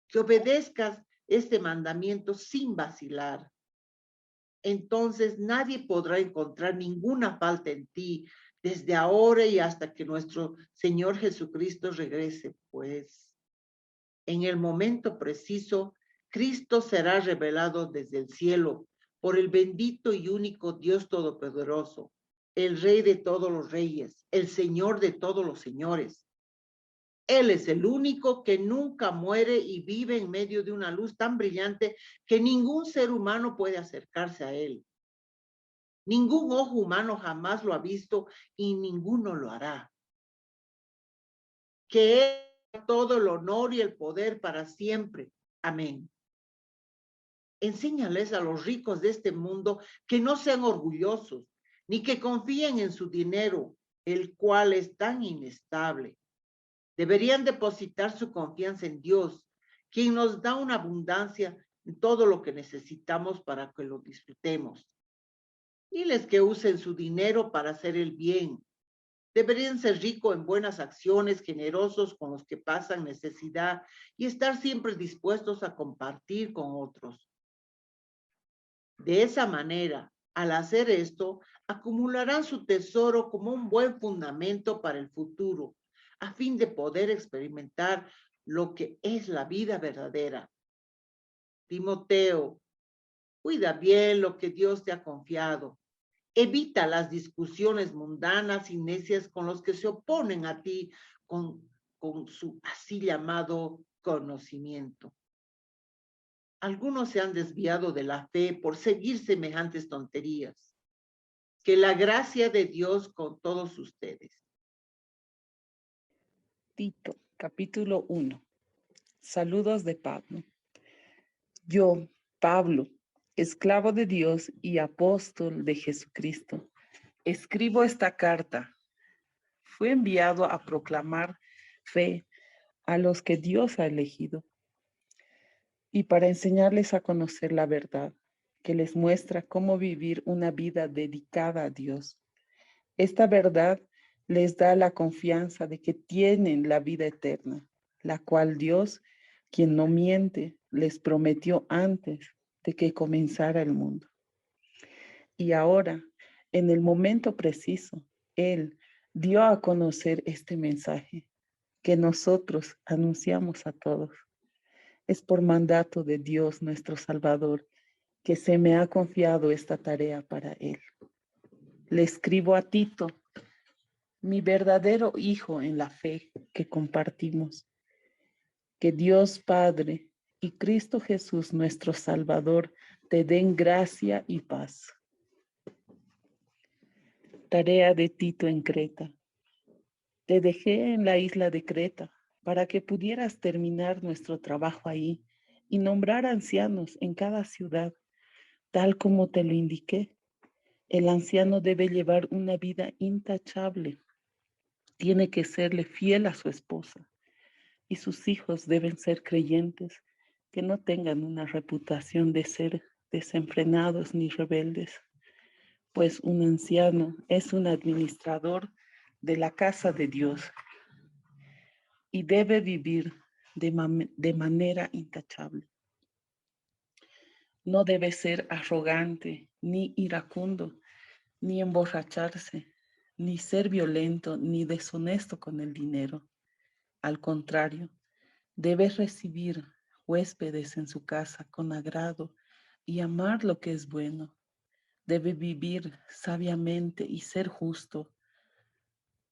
que obedezcas este mandamiento sin vacilar. Entonces nadie podrá encontrar ninguna falta en ti desde ahora y hasta que nuestro Señor Jesucristo regrese, pues en el momento preciso, Cristo será revelado desde el cielo por el bendito y único Dios Todopoderoso, el Rey de todos los reyes, el Señor de todos los señores. Él es el único que nunca muere y vive en medio de una luz tan brillante que ningún ser humano puede acercarse a él. Ningún ojo humano jamás lo ha visto y ninguno lo hará. Que Él todo el honor y el poder para siempre. Amén. Enséñales a los ricos de este mundo que no sean orgullosos, ni que confíen en su dinero, el cual es tan inestable. Deberían depositar su confianza en Dios, quien nos da una abundancia en todo lo que necesitamos para que lo disfrutemos. Diles que usen su dinero para hacer el bien. Deberían ser ricos en buenas acciones, generosos con los que pasan necesidad y estar siempre dispuestos a compartir con otros. De esa manera, al hacer esto, acumularán su tesoro como un buen fundamento para el futuro, a fin de poder experimentar lo que es la vida verdadera. Timoteo, cuida bien lo que Dios te ha confiado. Evita las discusiones mundanas y necias con los que se oponen a ti con su así llamado conocimiento. Algunos se han desviado de la fe por seguir semejantes tonterías. Que la gracia de Dios con todos ustedes. Tito, capítulo 1. Saludos de Pablo. Yo, Pablo, esclavo de Dios y apóstol de Jesucristo, escribo esta carta. Fui enviado a proclamar fe a los que Dios ha elegido y para enseñarles a conocer la verdad, que les muestra cómo vivir una vida dedicada a Dios. Esta verdad les da la confianza de que tienen la vida eterna, la cual Dios, quien no miente, les prometió antes de que comenzara el mundo. Y ahora, en el momento preciso, Él dio a conocer este mensaje que nosotros anunciamos a todos. Es por mandato de Dios nuestro Salvador que se me ha confiado esta tarea para Él. Le escribo a Tito, mi verdadero hijo en la fe que compartimos. Que Dios Padre y Cristo Jesús nuestro Salvador te den gracia y paz. Tarea de Tito en Creta. Te dejé en la isla de Creta para que pudieras terminar nuestro trabajo ahí y nombrar ancianos en cada ciudad, tal como te lo indiqué. El anciano debe llevar una vida intachable. Tiene que serle fiel a su esposa y sus hijos deben ser creyentes, que no tengan una reputación de ser desenfrenados ni rebeldes, pues un anciano es un administrador de la casa de Dios y debe vivir de manera intachable. No debe ser arrogante, ni iracundo, ni emborracharse, ni ser violento, ni deshonesto con el dinero. Al contrario, debe recibir huéspedes en su casa con agrado y amar lo que es bueno. Debe vivir sabiamente y ser justo.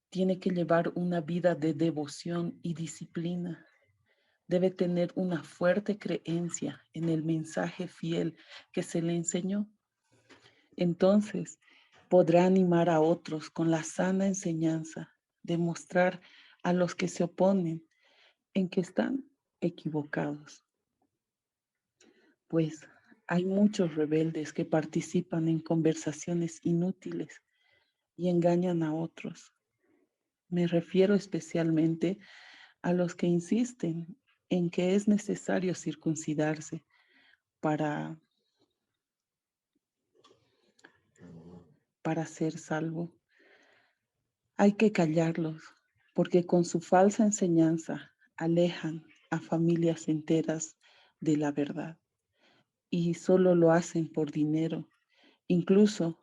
Tiene que llevar una vida de devoción y disciplina. Debe tener una fuerte creencia en el mensaje fiel que se le enseñó. Entonces podrá animar a otros con la sana enseñanza, demostrar a los que se oponen en que están equivocados. Pues Hay muchos rebeldes que participan en conversaciones inútiles y engañan a otros. Me refiero especialmente a los que insisten en que es necesario circuncidarse para ser salvo. Hay que callarlos, porque con su falsa enseñanza alejan a familias enteras de la verdad y solo lo hacen por dinero. Incluso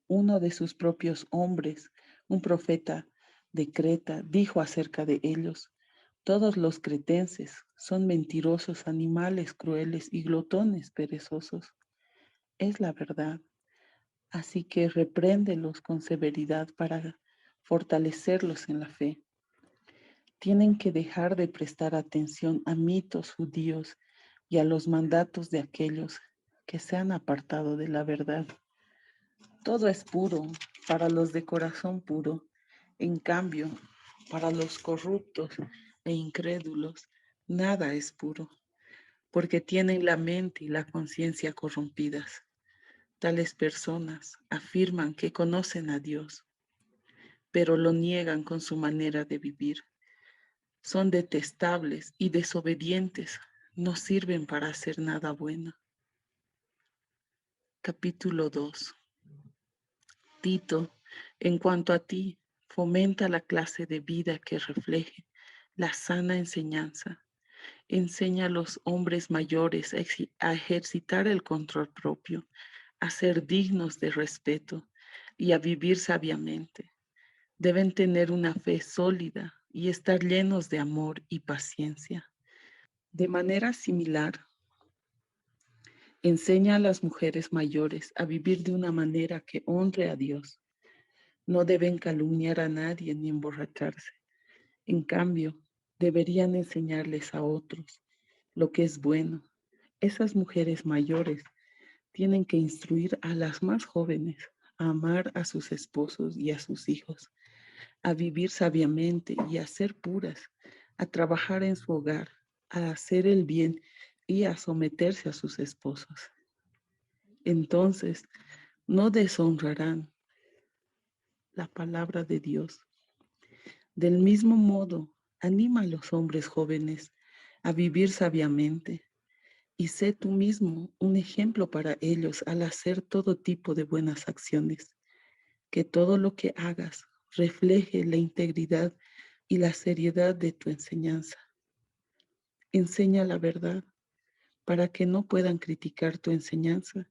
uno de sus propios hombres, un profeta de Creta, dijo acerca de ellos: todos los cretenses son mentirosos, animales crueles y glotones perezosos. Es la verdad. Así que repréndelos con severidad para fortalecerlos en la fe. Tienen que dejar de prestar atención a mitos judíos y a los mandatos de aquellos que se han apartado de la verdad. Todo es puro para los de corazón puro. En cambio, para los corruptos e incrédulos, nada es puro, porque tienen la mente y la conciencia corrompidas. Tales personas afirman que conocen a Dios, pero lo niegan con su manera de vivir. Son detestables y desobedientes, no sirven para hacer nada bueno. Capítulo 2. Tito, en cuanto a ti, fomenta la clase de vida que refleje la sana enseñanza. Enseña a los hombres mayores a ejercitar el control propio, a ser dignos de respeto y a vivir sabiamente. Deben tener una fe sólida y estar llenos de amor y paciencia. De manera similar, enseña a las mujeres mayores a vivir de una manera que honre a Dios. No deben calumniar a nadie ni emborracharse. En cambio, deberían enseñarles a otros lo que es bueno. Esas mujeres mayores tienen que instruir a las más jóvenes a amar a sus esposos y a sus hijos, a vivir sabiamente y a ser puras, a trabajar en su hogar, a hacer el bien y a someterse a sus esposos. Entonces, no deshonrarán la palabra de Dios. Del mismo modo, anima a los hombres jóvenes a vivir sabiamente y sé tú mismo un ejemplo para ellos al hacer todo tipo de buenas acciones. Que todo lo que hagas refleje la integridad y la seriedad de tu enseñanza. Enseña la verdad para que no puedan criticar tu enseñanza.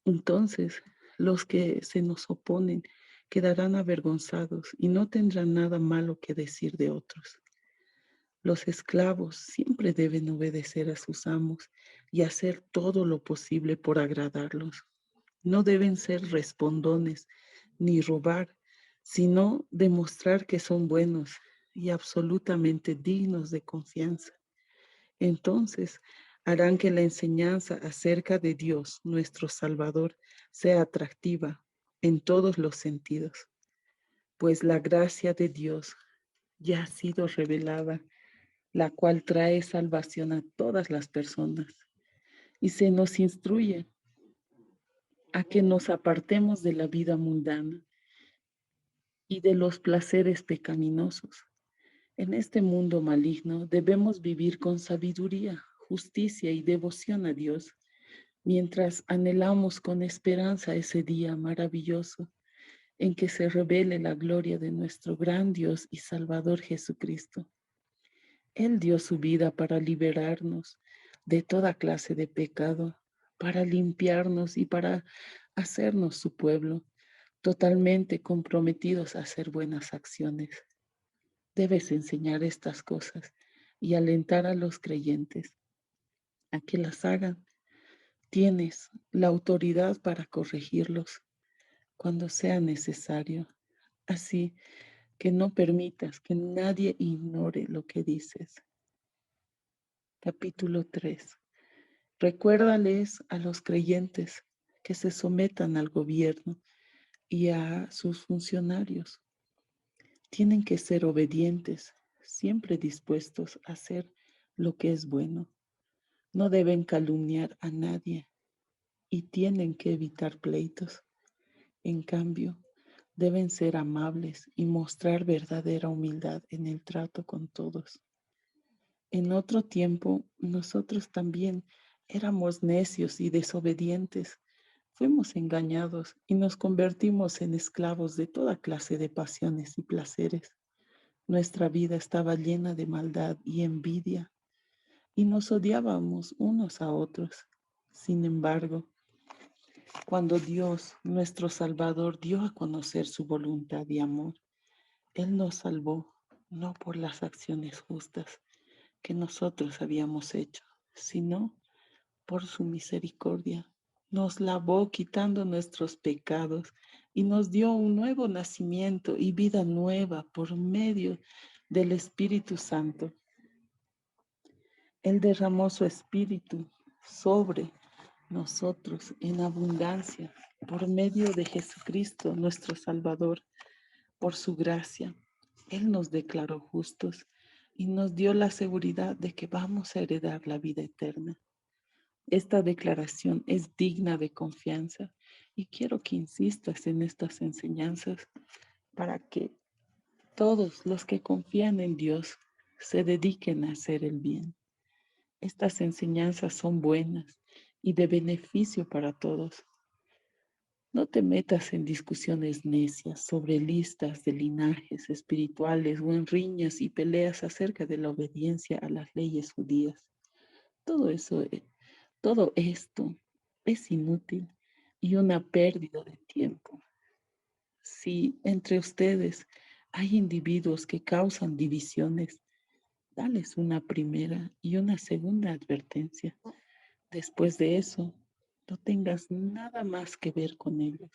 Entonces, los que se nos oponen quedarán avergonzados y no tendrán nada malo que decir de otros. Los esclavos siempre deben obedecer a sus amos y hacer todo lo posible por agradarlos. No deben ser respondones ni robar, sino demostrar que son buenos y absolutamente dignos de confianza. Entonces harán que la enseñanza acerca de Dios, nuestro Salvador, sea atractiva en todos los sentidos, pues la gracia de Dios ya ha sido revelada, la cual trae salvación a todas las personas, y se nos instruye a que nos apartemos de la vida mundana y de los placeres pecaminosos. En este mundo maligno debemos vivir con sabiduría, justicia y devoción a Dios, mientras anhelamos con esperanza ese día maravilloso en que se revele la gloria de nuestro gran Dios y Salvador Jesucristo. Él dio su vida para liberarnos de toda clase de pecado, para limpiarnos y para hacernos su pueblo, totalmente comprometidos a hacer buenas acciones. Debes enseñar estas cosas y alentar a los creyentes a que las hagan. Tienes la autoridad para corregirlos cuando sea necesario. Así que no permitas que nadie ignore lo que dices. Capítulo 3. Recuérdales a los creyentes que se sometan al gobierno y a sus funcionarios. Tienen que ser obedientes, siempre dispuestos a hacer lo que es bueno. No deben calumniar a nadie, y tienen que evitar pleitos. En cambio, deben ser amables y mostrar verdadera humildad en el trato con todos. En otro tiempo, nosotros también éramos necios y desobedientes. Fuimos engañados y nos convertimos en esclavos de toda clase de pasiones y placeres. Nuestra vida estaba llena de maldad y envidia y nos odiábamos unos a otros. Sin embargo, cuando Dios, nuestro Salvador, dio a conocer su voluntad y amor, Él nos salvó, no por las acciones justas que nosotros habíamos hecho, sino por su misericordia. Nos lavó quitando nuestros pecados y nos dio un nuevo nacimiento y vida nueva por medio del Espíritu Santo. Él derramó su Espíritu sobre nosotros en abundancia por medio de Jesucristo, nuestro Salvador. Por su gracia, Él nos declaró justos y nos dio la seguridad de que vamos a heredar la vida eterna. Esta declaración es digna de confianza y quiero que insistas en estas enseñanzas para que todos los que confían en Dios se dediquen a hacer el bien. Estas enseñanzas son buenas y de beneficio para todos. No te metas en discusiones necias sobre listas de linajes espirituales o en riñas y peleas acerca de la obediencia a las leyes judías. Todo esto es inútil y una pérdida de tiempo. Si entre ustedes hay individuos que causan divisiones, dales una primera y una segunda advertencia. Después de eso, no tengas nada más que ver con ellos,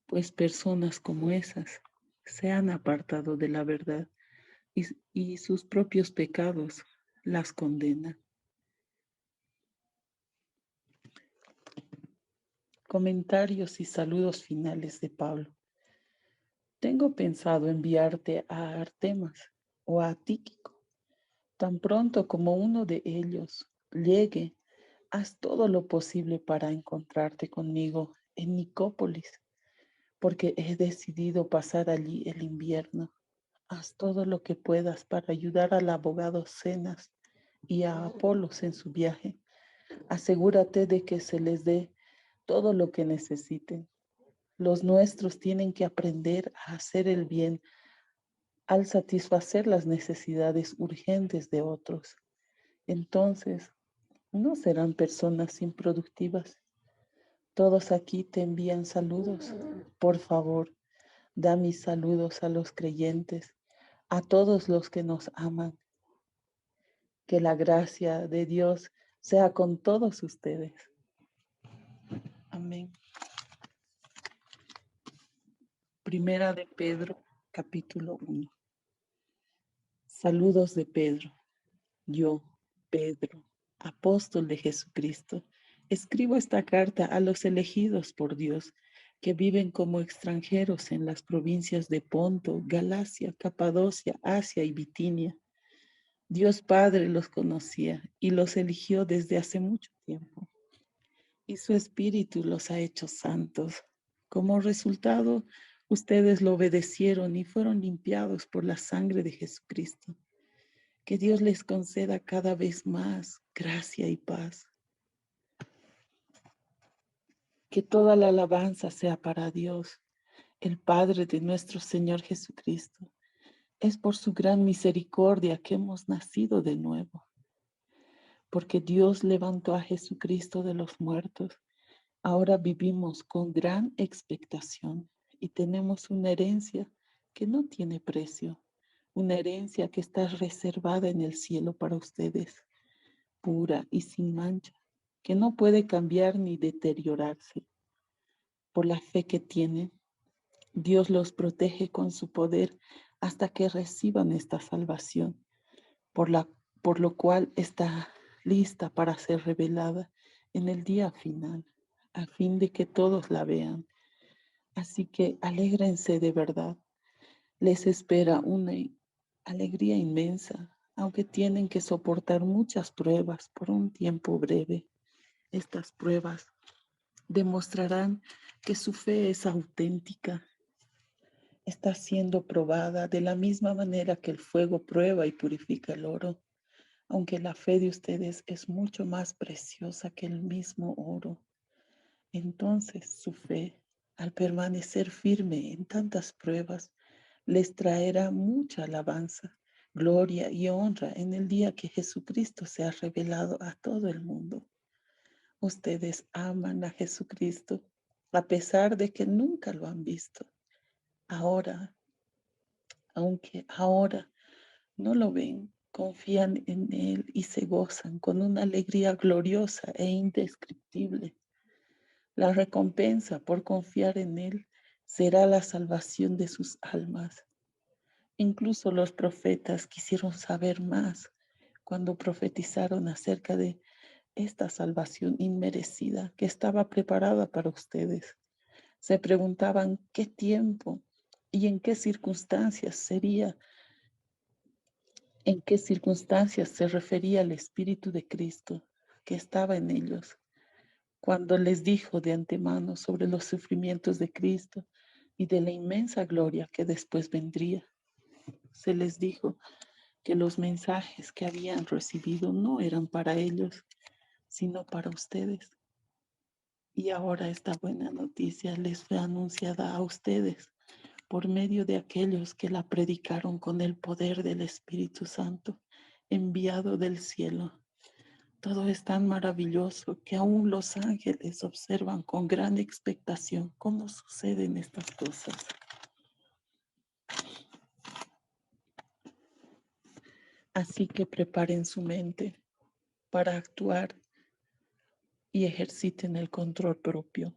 pues personas como esas se han apartado de la verdad y sus propios pecados las condenan. Comentarios y saludos finales de Pablo. Tengo pensado enviarte a Artemas o a Tíquico. Tan pronto como uno de ellos llegue, haz todo lo posible para encontrarte conmigo en Nicópolis, porque he decidido pasar allí el invierno. Haz todo lo que puedas para ayudar al abogado Zenas y a Apolos en su viaje. Asegúrate de que se les dé todo lo que necesiten. Los nuestros tienen que aprender a hacer el bien al satisfacer las necesidades urgentes de otros. Entonces, no serán personas improductivas. Todos aquí te envían saludos. Por favor, da mis saludos a los creyentes, a todos los que nos aman. Que la gracia de Dios sea con todos ustedes. Amén. Primera de Pedro, capítulo 1. Saludos de Pedro. Yo, Pedro, apóstol de Jesucristo, escribo esta carta a los elegidos por Dios, que viven como extranjeros en las provincias de Ponto, Galacia, Capadocia, Asia y Bitinia. Dios Padre los conocía y los eligió desde hace mucho tiempo, y su Espíritu los ha hecho santos. Como resultado, ustedes lo obedecieron y fueron limpiados por la sangre de Jesucristo. Que Dios les conceda cada vez más gracia y paz. Que toda la alabanza sea para Dios, el Padre de nuestro Señor Jesucristo. Es por su gran misericordia que hemos nacido de nuevo. Porque Dios levantó a Jesucristo de los muertos. Ahora vivimos con gran expectación y tenemos una herencia que no tiene precio. Una herencia que está reservada en el cielo para ustedes, pura y sin mancha, que no puede cambiar ni deteriorarse. Por la fe que tienen, Dios los protege con su poder hasta que reciban esta salvación, por lo cual está lista para ser revelada en el día final, a fin de que todos la vean. Así que alégrense de verdad. Les espera una alegría inmensa, aunque tienen que soportar muchas pruebas por un tiempo breve. Estas pruebas demostrarán que su fe es auténtica. Está siendo probada de la misma manera que el fuego prueba y purifica el oro, aunque la fe de ustedes es mucho más preciosa que el mismo oro. Entonces su fe, al permanecer firme en tantas pruebas, les traerá mucha alabanza, gloria y honra en el día que Jesucristo sea revelado a todo el mundo. Ustedes aman a Jesucristo a pesar de que nunca lo han visto. Aunque ahora no lo ven, confían en Él y se gozan con una alegría gloriosa e indescriptible. La recompensa por confiar en Él será la salvación de sus almas. Incluso los profetas quisieron saber más cuando profetizaron acerca de esta salvación inmerecida que estaba preparada para ustedes. Se preguntaban qué tiempo y en qué circunstancias se refería el Espíritu de Cristo que estaba en ellos, cuando les dijo de antemano sobre los sufrimientos de Cristo y de la inmensa gloria que después vendría. Se les dijo que los mensajes que habían recibido no eran para ellos, sino para ustedes. Y ahora esta buena noticia les fue anunciada a ustedes por medio de aquellos que la predicaron con el poder del Espíritu Santo, enviado del cielo. Todo es tan maravilloso que aún los ángeles observan con gran expectación cómo suceden estas cosas. Así que preparen su mente para actuar y ejerciten el control propio.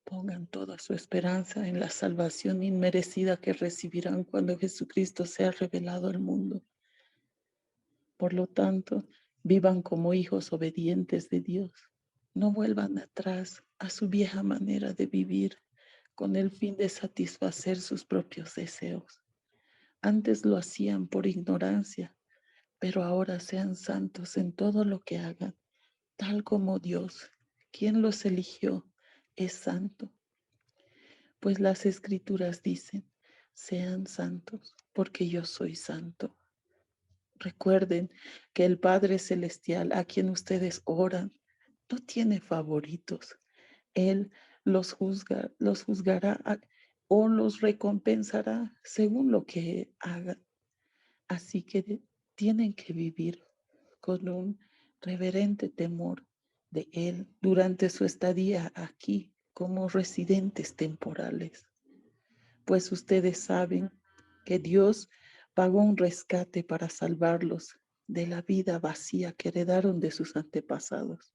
Pongan toda su esperanza en la salvación inmerecida que recibirán cuando Jesucristo sea revelado al mundo. Por lo tanto, vivan como hijos obedientes de Dios. No vuelvan atrás a su vieja manera de vivir con el fin de satisfacer sus propios deseos. Antes lo hacían por ignorancia, pero ahora sean santos en todo lo que hagan, tal como Dios, quien los eligió, es santo. Pues las Escrituras dicen, sean santos, porque yo soy santo. Recuerden que el Padre Celestial, a quien ustedes oran, no tiene favoritos. Él los juzgará o los recompensará según lo que hagan. Así que tienen que vivir con un reverente temor de Él durante su estadía aquí como residentes temporales. Pues ustedes saben que Dios pagó un rescate para salvarlos de la vida vacía que heredaron de sus antepasados.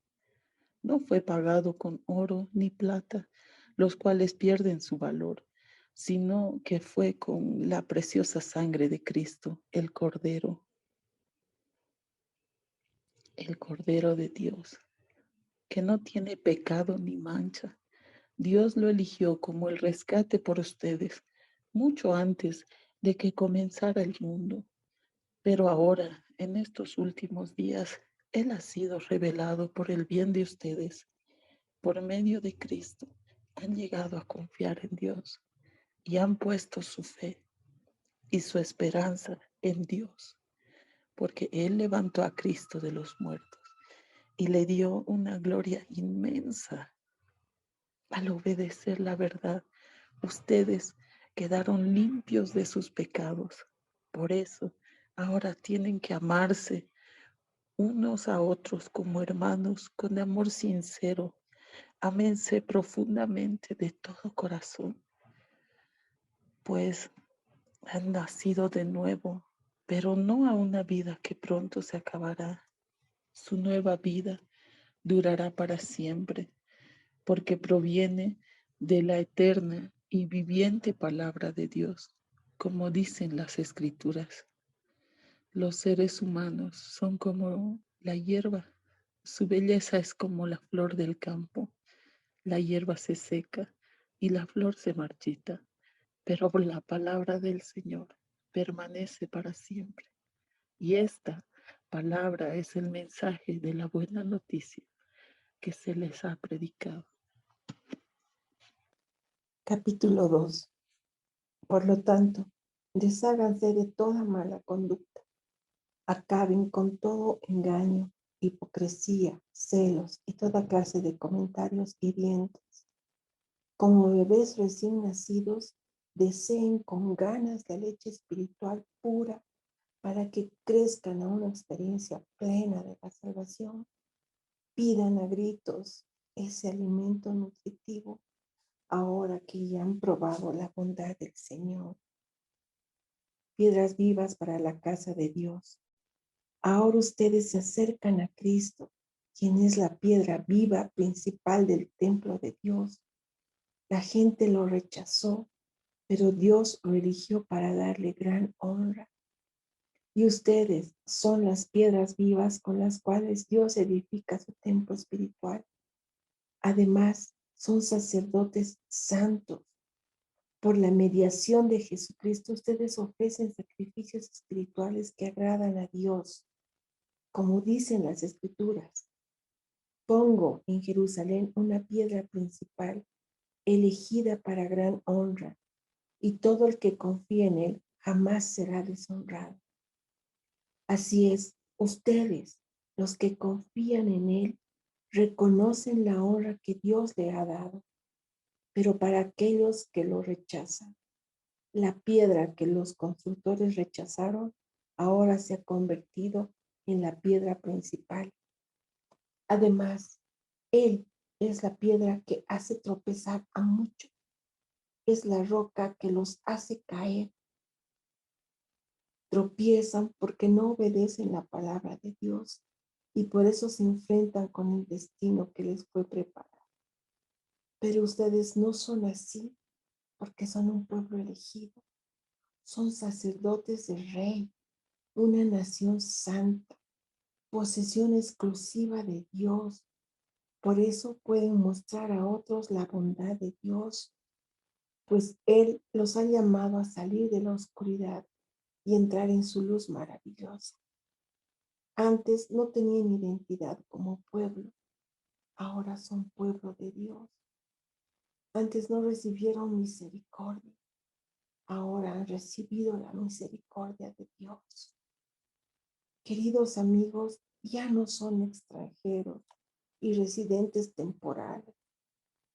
No fue pagado con oro ni plata, los cuales pierden su valor, sino que fue con la preciosa sangre de Cristo, el Cordero de Dios, que no tiene pecado ni mancha. Dios lo eligió como el rescate por ustedes, mucho antes de que comenzara el mundo. Pero ahora, en estos últimos días, Él ha sido revelado por el bien de ustedes. Por medio de Cristo, han llegado a confiar en Dios y han puesto su fe y su esperanza en Dios, porque Él levantó a Cristo de los muertos y le dio una gloria inmensa. Al obedecer la verdad, ustedes quedaron limpios de sus pecados. Por eso, ahora tienen que amarse unos a otros como hermanos con amor sincero. Ámense profundamente de todo corazón, pues han nacido de nuevo, pero no a una vida que pronto se acabará. Su nueva vida durará para siempre, porque proviene de la eterna y viviente palabra de Dios, como dicen las Escrituras. Los seres humanos son como la hierba, su belleza es como la flor del campo. La hierba se seca y la flor se marchita, pero la palabra del Señor permanece para siempre. Y esta palabra es el mensaje de la buena noticia que se les ha predicado. Capítulo 2. Por lo tanto, desháganse de toda mala conducta. Acaben con todo engaño, hipocresía, celos y toda clase de comentarios hirientes. Como bebés recién nacidos, deseen con ganas la leche espiritual pura para que crezcan a una experiencia plena de la salvación. Pidan a gritos ese alimento nutritivo ahora que ya han probado la bondad del Señor. Piedras vivas para la casa de Dios. Ahora ustedes se acercan a Cristo, quien es la piedra viva principal del templo de Dios. La gente lo rechazó, pero Dios lo eligió para darle gran honra. Y ustedes son las piedras vivas con las cuales Dios edifica su templo espiritual. Además, son sacerdotes santos. Por la mediación de Jesucristo, ustedes ofrecen sacrificios espirituales que agradan a Dios. Como dicen las Escrituras, pongo en Jerusalén una piedra principal, elegida para gran honra, y todo el que confía en él jamás será deshonrado. Así es, ustedes, los que confían en él, reconocen la honra que Dios le ha dado. Pero para aquellos que lo rechazan, la piedra que los constructores rechazaron ahora se ha convertido en la piedra principal. Además, Él es la piedra que hace tropezar a muchos. Es la roca que los hace caer. Tropiezan porque no obedecen la palabra de Dios y por eso se enfrentan con el destino que les fue preparado. Pero ustedes no son así porque son un pueblo elegido. Son sacerdotes del Rey, una nación santa, posesión exclusiva de Dios. Por eso pueden mostrar a otros la bondad de Dios, pues Él los ha llamado a salir de la oscuridad y entrar en su luz maravillosa. Antes no tenían identidad como pueblo, ahora son pueblo de Dios. Antes no recibieron misericordia, ahora han recibido la misericordia de Dios. Queridos amigos, ya no son extranjeros y residentes temporales.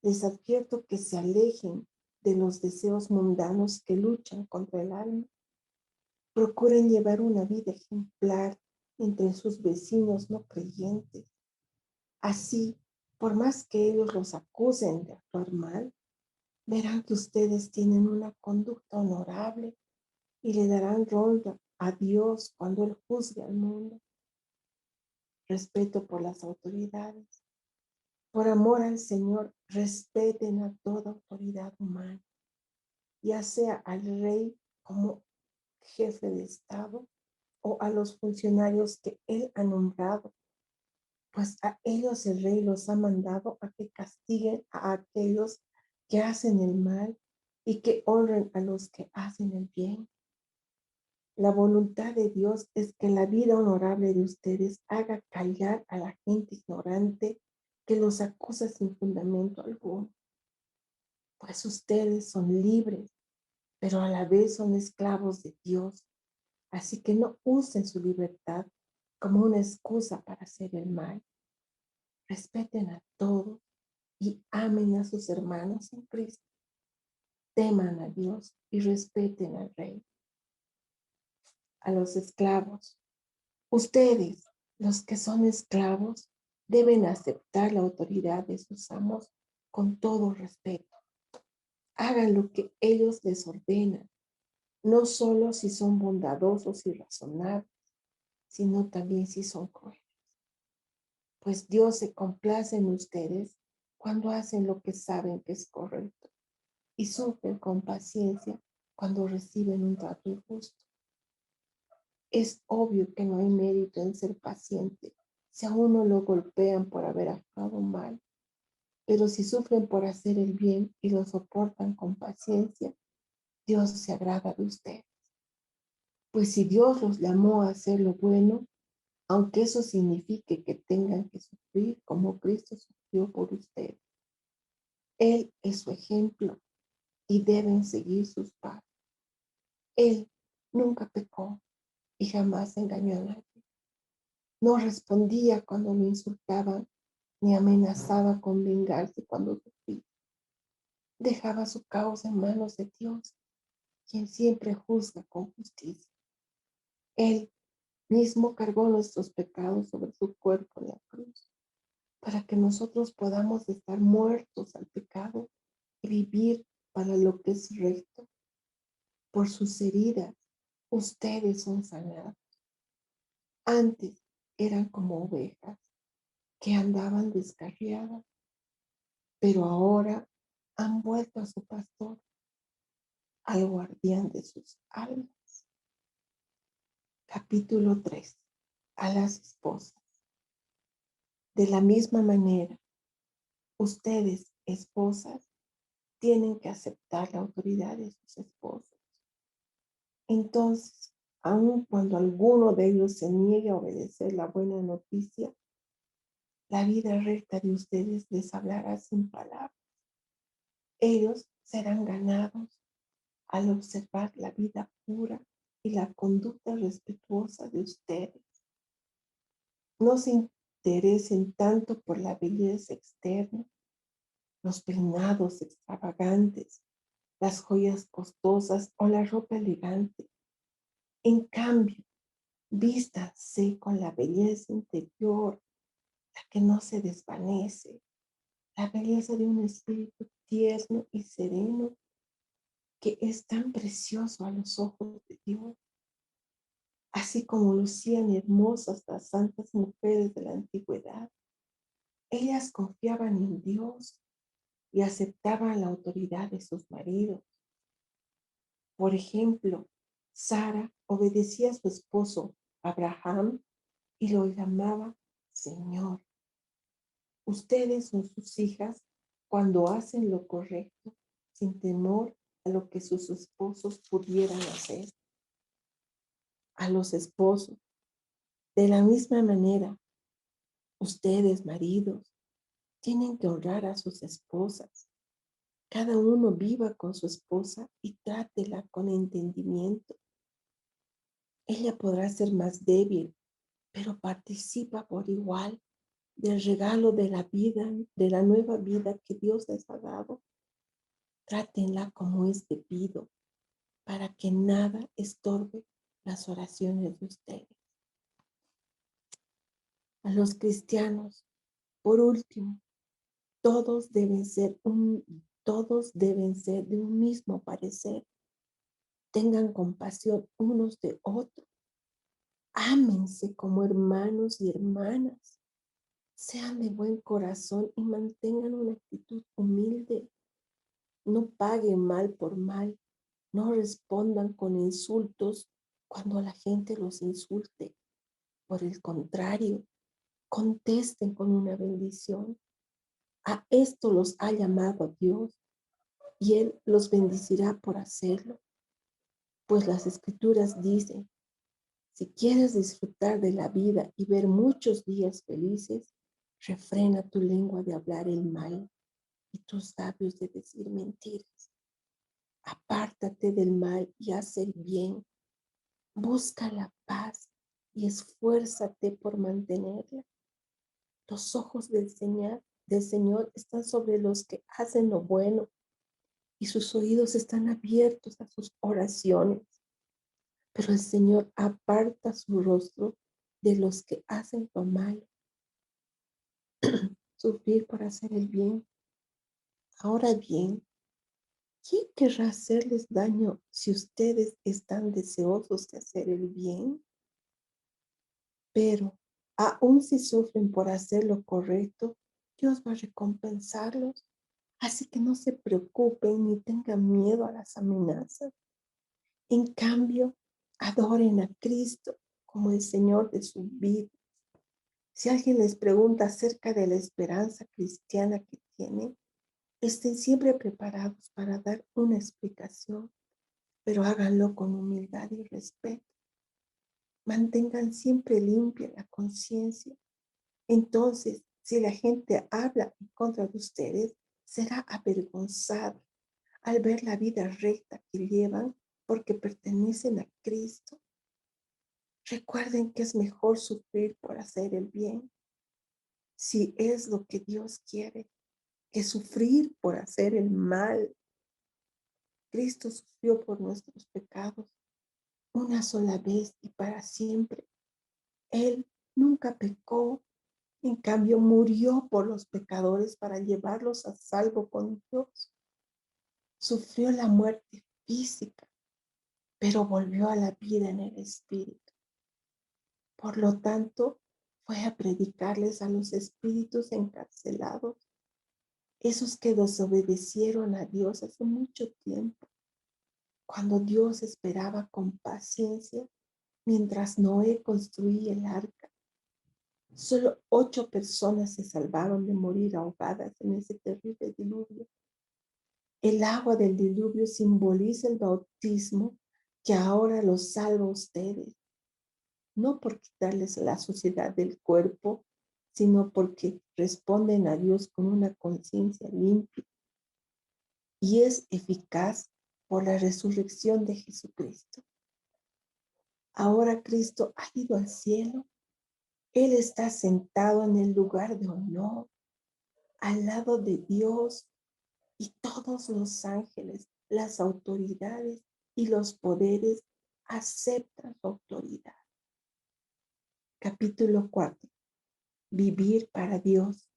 Les advierto que se alejen de los deseos mundanos que luchan contra el alma. Procuren llevar una vida ejemplar entre sus vecinos no creyentes. Así, por más que ellos los acusen de actuar mal, verán que ustedes tienen una conducta honorable y le darán honra a Dios cuando Él juzgue al mundo. Respeto por las autoridades. Por amor al Señor, respeten a toda autoridad humana, ya sea al rey como jefe de Estado o a los funcionarios que Él ha nombrado, pues a ellos el rey los ha mandado a que castiguen a aquellos que hacen el mal y que honren a los que hacen el bien. La voluntad de Dios es que la vida honorable de ustedes haga callar a la gente ignorante que los acusa sin fundamento alguno. Pues ustedes son libres, pero a la vez son esclavos de Dios. Así que no usen su libertad como una excusa para hacer el mal. Respeten a todos y amen a sus hermanos en Cristo. Teman a Dios y respeten al Rey. A los esclavos. Ustedes, los que son esclavos, deben aceptar la autoridad de sus amos con todo respeto. Hagan lo que ellos les ordenan, no solo si son bondadosos y razonables, sino también si son crueles. Pues Dios se complace en ustedes cuando hacen lo que saben que es correcto y sufren con paciencia cuando reciben un trato injusto. Es obvio que no hay mérito en ser paciente si a uno lo golpean por haber actuado mal, pero si sufren por hacer el bien y lo soportan con paciencia, Dios se agrada de ustedes. Pues si Dios los llamó a hacer lo bueno, aunque eso signifique que tengan que sufrir como Cristo sufrió por ustedes, Él es su ejemplo y deben seguir sus pasos. Él nunca pecó y jamás engañó a nadie. No respondía cuando lo insultaban, ni amenazaba con vengarse cuando sufría. Dejaba su causa en manos de Dios, quien siempre juzga con justicia. Él mismo cargó nuestros pecados sobre su cuerpo en la cruz, para que nosotros podamos estar muertos al pecado y vivir para lo que es recto. Por sus heridas, ustedes son sanados. Antes eran como ovejas que andaban descarriadas, pero ahora han vuelto a su pastor, al guardián de sus almas. Capítulo 3. A las esposas. De la misma manera, ustedes, esposas, tienen que aceptar la autoridad de sus esposos. Entonces, aun cuando alguno de ellos se niegue a obedecer la buena noticia, la vida recta de ustedes les hablará sin palabras. Ellos serán ganados al observar la vida pura y la conducta respetuosa de ustedes. No se interesen tanto por la belleza externa, los peinados extravagantes, las joyas costosas o la ropa elegante. En cambio, vístanse con la belleza interior, la que no se desvanece, la belleza de un espíritu tierno y sereno que es tan precioso a los ojos de Dios. Así como lucían hermosas las santas mujeres de la antigüedad, ellas confiaban en Dios y aceptaban la autoridad de sus maridos. Por ejemplo, Sara obedecía a su esposo Abraham y lo llamaba Señor. Ustedes son sus hijas cuando hacen lo correcto, sin temor a lo que sus esposos pudieran hacer. A los esposos, de la misma manera, ustedes, maridos, tienen que honrar a sus esposas. Cada uno viva con su esposa y trátela con entendimiento. Ella podrá ser más débil, pero participa por igual del regalo de la vida, de la nueva vida que Dios les ha dado. Trátenla como es debido, para que nada estorbe las oraciones de ustedes. A los cristianos, por último, todos deben ser de un mismo parecer. Tengan compasión unos de otros. Ámense como hermanos y hermanas. Sean de buen corazón y mantengan una actitud humilde. No paguen mal por mal. No respondan con insultos cuando la gente los insulte. Por el contrario, contesten con una bendición. A esto los ha llamado Dios y Él los bendecirá por hacerlo. Pues las Escrituras dicen, si quieres disfrutar de la vida y ver muchos días felices, refrena tu lengua de hablar el mal y tus labios de decir mentiras. Apártate del mal y haz el bien. Busca la paz y esfuérzate por mantenerla. Los ojos del Señor están sobre los que hacen lo bueno y sus oídos están abiertos a sus oraciones. Pero el Señor aparta su rostro de los que hacen lo malo. Sufrir por hacer el bien. Ahora bien, ¿quién querrá hacerles daño si ustedes están deseosos de hacer el bien? Pero aun si sufren por hacer lo correcto, Dios va a recompensarlos. Así que no se preocupen ni tengan miedo a las amenazas. En cambio, adoren a Cristo como el Señor de su vida. Si alguien les pregunta acerca de la esperanza cristiana que tienen, estén siempre preparados para dar una explicación, pero háganlo con humildad y respeto. Mantengan siempre limpia la conciencia. Entonces, si la gente habla en contra de ustedes, será avergonzada, al ver la vida recta que llevan porque pertenecen a Cristo. Recuerden que es mejor sufrir por hacer el bien, si es lo que Dios quiere, que sufrir por hacer el mal. Cristo sufrió por nuestros pecados una sola vez y para siempre. Él nunca pecó, en cambio murió por los pecadores para llevarlos a salvo con Dios. Sufrió la muerte física, pero volvió a la vida en el Espíritu. Por lo tanto, fue a predicarles a los espíritus encarcelados, esos que desobedecieron a Dios hace mucho tiempo, cuando Dios esperaba con paciencia mientras Noé construía el arca. Solo 8 personas se salvaron de morir ahogadas en ese terrible diluvio. El agua del diluvio simboliza el bautismo que ahora los salva a ustedes, no por quitarles la suciedad del cuerpo, sino porque responden a Dios con una conciencia limpia y es eficaz por la resurrección de Jesucristo. Ahora Cristo ha ido al cielo. Él está sentado en el lugar de honor, al lado de Dios, y todos los ángeles, las autoridades y los poderes aceptan su autoridad. Capítulo 4. Vivir para Dios.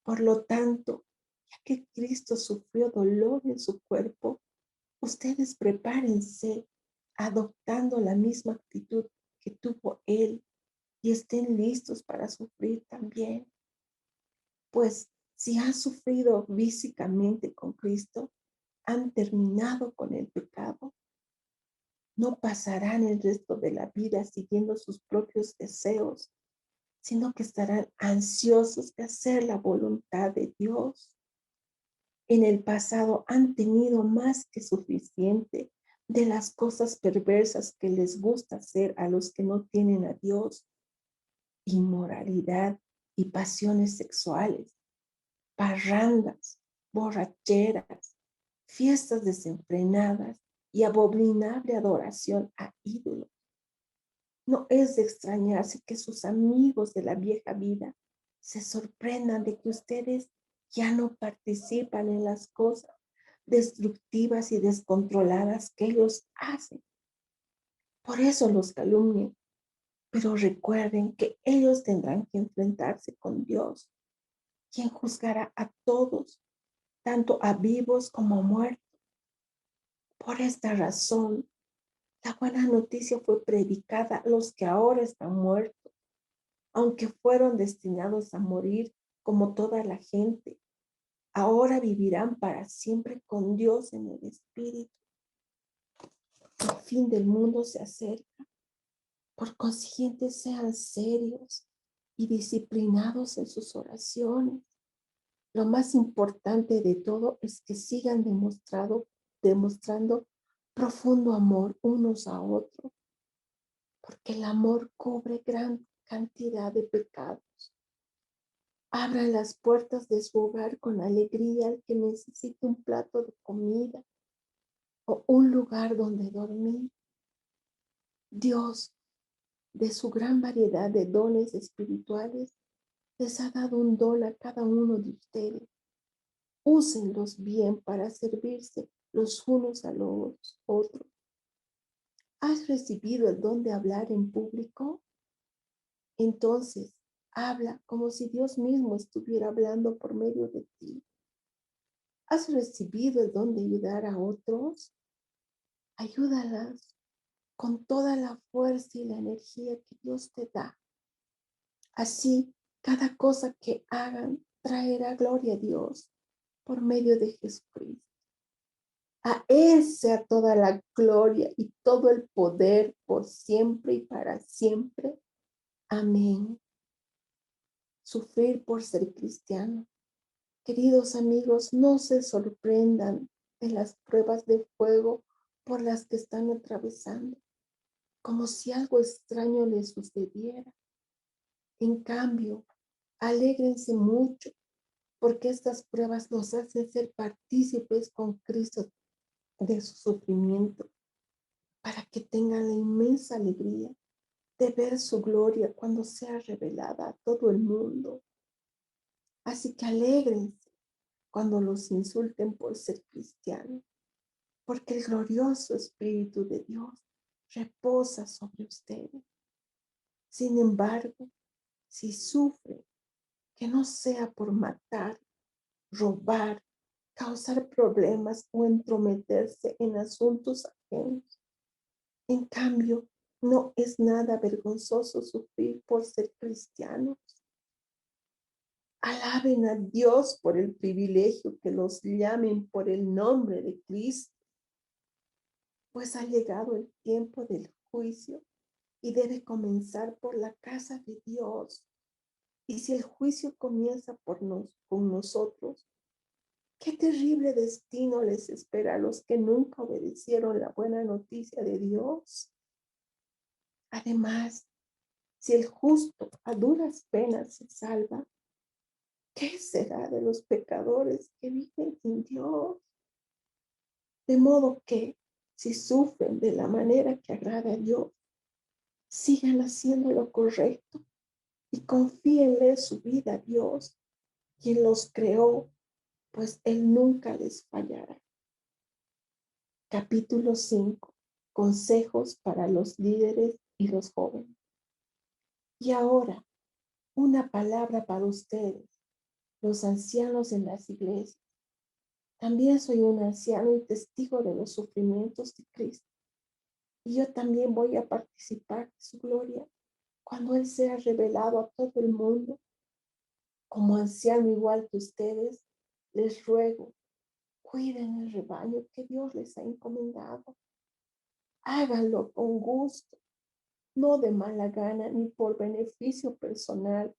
Por lo tanto, ya que Cristo sufrió dolor en su cuerpo, ustedes prepárense adoptando la misma actitud que tuvo Él y estén listos para sufrir también. Pues si han sufrido físicamente con Cristo, han terminado con el pecado, no pasarán el resto de la vida siguiendo sus propios deseos, sino que estarán ansiosos de hacer la voluntad de Dios. En el pasado han tenido más que suficiente de las cosas perversas que les gusta hacer a los que no tienen a Dios: inmoralidad y pasiones sexuales, parrandas, borracheras, fiestas desenfrenadas y abominable adoración a ídolos. No es de extrañarse que sus amigos de la vieja vida se sorprendan de que ustedes ya no participan en las cosas destructivas y descontroladas que ellos hacen. Por eso los calumnian, pero recuerden que ellos tendrán que enfrentarse con Dios, quien juzgará a todos, tanto a vivos como a muertos. Por esta razón, la buena noticia fue predicada a los que ahora están muertos, aunque fueron destinados a morir como toda la gente. Ahora vivirán para siempre con Dios en el Espíritu. El fin del mundo se acerca. Por consiguiente, sean serios y disciplinados en sus oraciones. Lo más importante de todo es que sigan demostrando profundo amor unos a otros, porque el amor cubre gran cantidad de pecados. Abran las puertas de su hogar con alegría al que necesite un plato de comida o un lugar donde dormir. Dios, de su gran variedad de dones espirituales, les ha dado un don a cada uno de ustedes. Úsenlos bien para servirse los unos a los otros. ¿Has recibido el don de hablar en público? Entonces, habla como si Dios mismo estuviera hablando por medio de ti. ¿Has recibido el don de ayudar a otros? Ayúdalas con toda la fuerza y la energía que Dios te da. Así, cada cosa que hagan traerá gloria a Dios por medio de Jesucristo. A Él sea toda la gloria y todo el poder por siempre y para siempre. Amén. Sufrir por ser cristiano. Queridos amigos, no se sorprendan de las pruebas de fuego por las que están atravesando, como si algo extraño les sucediera. En cambio, alégrense mucho, porque estas pruebas nos hacen ser partícipes con Cristo de su sufrimiento, para que tengan la inmensa alegría de ver su gloria cuando sea revelada a todo el mundo. Así que alégrense cuando los insulten por ser cristianos, porque el glorioso Espíritu de Dios reposa sobre ustedes. Sin embargo, si sufren, que no sea por matar, robar, causar problemas o entrometerse en asuntos ajenos. En cambio, no es nada vergonzoso sufrir por ser cristianos. Alaben a Dios por el privilegio que los llamen por el nombre de Cristo, pues ha llegado el tiempo del juicio y debe comenzar por la casa de Dios. Y si el juicio comienza con nosotros, qué terrible destino les espera a los que nunca obedecieron la buena noticia de Dios. Además, si el justo a duras penas se salva, ¿qué será de los pecadores que viven sin Dios? De modo que, si sufren de la manera que agrada a Dios, sigan haciendo lo correcto y confíenle su vida a Dios, quien los creó, pues Él nunca les fallará. Capítulo 5. Consejos para los líderes y los jóvenes. Y ahora, una palabra para ustedes, los ancianos en las iglesias. También soy un anciano y testigo de los sufrimientos de Cristo. Y yo también voy a participar de su gloria cuando Él sea revelado a todo el mundo. Como anciano igual que ustedes, les ruego, cuiden el rebaño que Dios les ha encomendado. Háganlo con gusto, no de mala gana, ni por beneficio personal,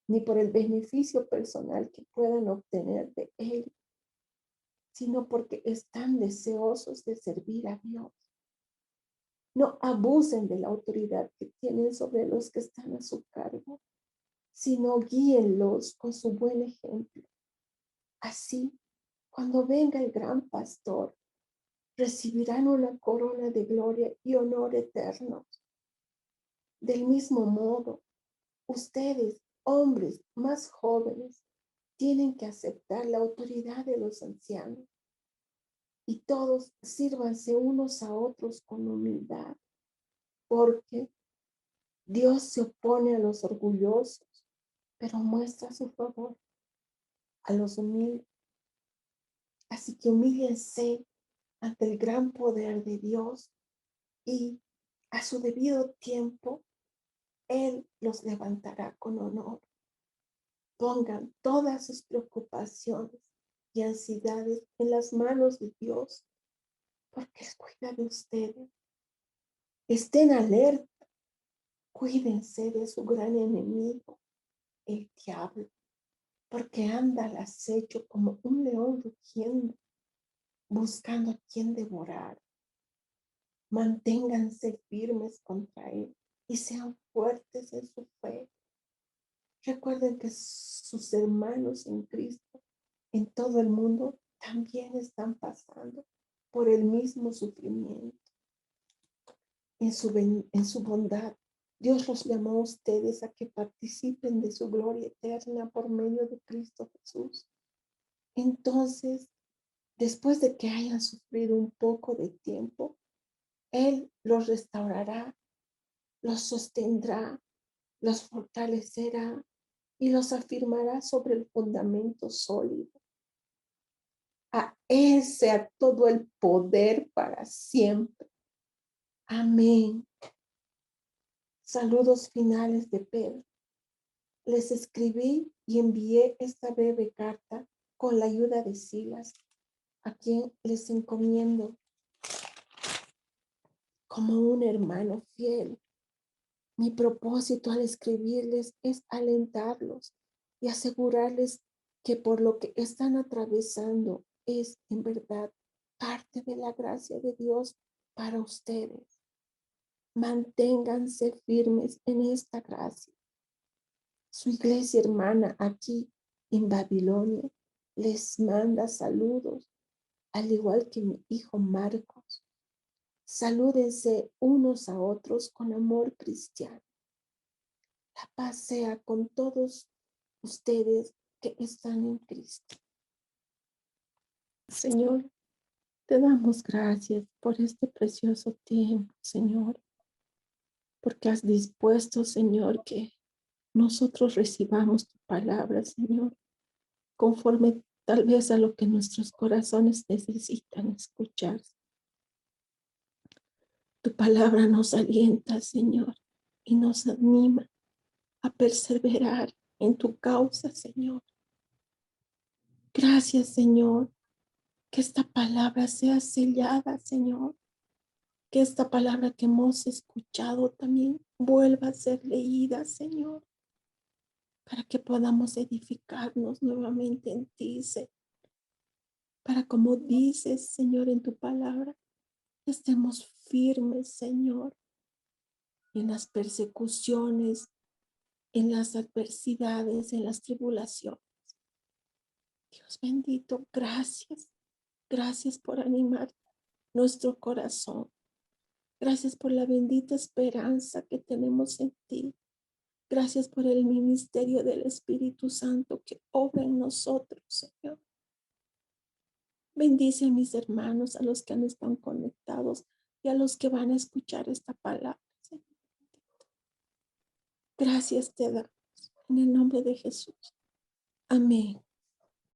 ni por el beneficio personal que puedan obtener de Él, sino porque están deseosos de servir a Dios. No abusen de la autoridad que tienen sobre los que están a su cargo, sino guíenlos con su buen ejemplo. Así, cuando venga el gran pastor, recibirán una corona de gloria y honor eternos. Del mismo modo, ustedes, hombres más jóvenes, tienen que aceptar la autoridad de los ancianos y todos sírvanse unos a otros con humildad, porque Dios se opone a los orgullosos, pero muestra su favor a los humildes. Así que humíllense ante el gran poder de Dios y a su debido tiempo, Él los levantará con honor. Pongan todas sus preocupaciones y ansiedades en las manos de Dios, porque Él cuida de ustedes. Estén alerta, cuídense de su gran enemigo, el diablo, porque anda al acecho como un león rugiendo, buscando a quien devorar. Manténganse firmes contra él y sean fuertes en su fe. Recuerden que sus hermanos en Cristo en todo el mundo también están pasando por el mismo sufrimiento. En su bondad, Dios los llamó a ustedes a que participen de su gloria eterna por medio de Cristo Jesús. Entonces, después de que hayan sufrido un poco de tiempo, Él los restaurará, los sostendrá, los fortalecerá y los afirmará sobre el fundamento sólido. A Él sea todo el poder para siempre. Amén. Saludos finales de Pedro. Les escribí y envié esta breve carta con la ayuda de Silas, a quien les encomiendo como un hermano fiel. Mi propósito al escribirles es alentarlos y asegurarles que por lo que están atravesando es en verdad parte de la gracia de Dios para ustedes. Manténganse firmes en esta gracia. Su iglesia hermana aquí en Babilonia les manda saludos, al igual que mi hijo Marcos. Salúdense unos a otros con amor cristiano. La paz sea con todos ustedes que están en Cristo. Señor, te damos gracias por este precioso tiempo, Señor, porque has dispuesto, Señor, que nosotros recibamos tu palabra, Señor, conforme tal vez a lo que nuestros corazones necesitan escuchar. Tu palabra nos alienta, Señor, y nos anima a perseverar en tu causa, Señor. Gracias, Señor, que esta palabra sea sellada, Señor, que esta palabra que hemos escuchado también vuelva a ser leída, Señor, para que podamos edificarnos nuevamente en ti, Señor. Para como dices, Señor, en tu palabra, estemos firmes, Señor, en las persecuciones, en las adversidades, en las tribulaciones. Dios bendito, gracias. Gracias por animar nuestro corazón. Gracias por la bendita esperanza que tenemos en ti. Gracias por el ministerio del Espíritu Santo que obra en nosotros, Señor. Bendice a mis hermanos, a los que no están conectados y a los que van a escuchar esta palabra, Señor. Gracias te damos en el nombre de Jesús. Amén.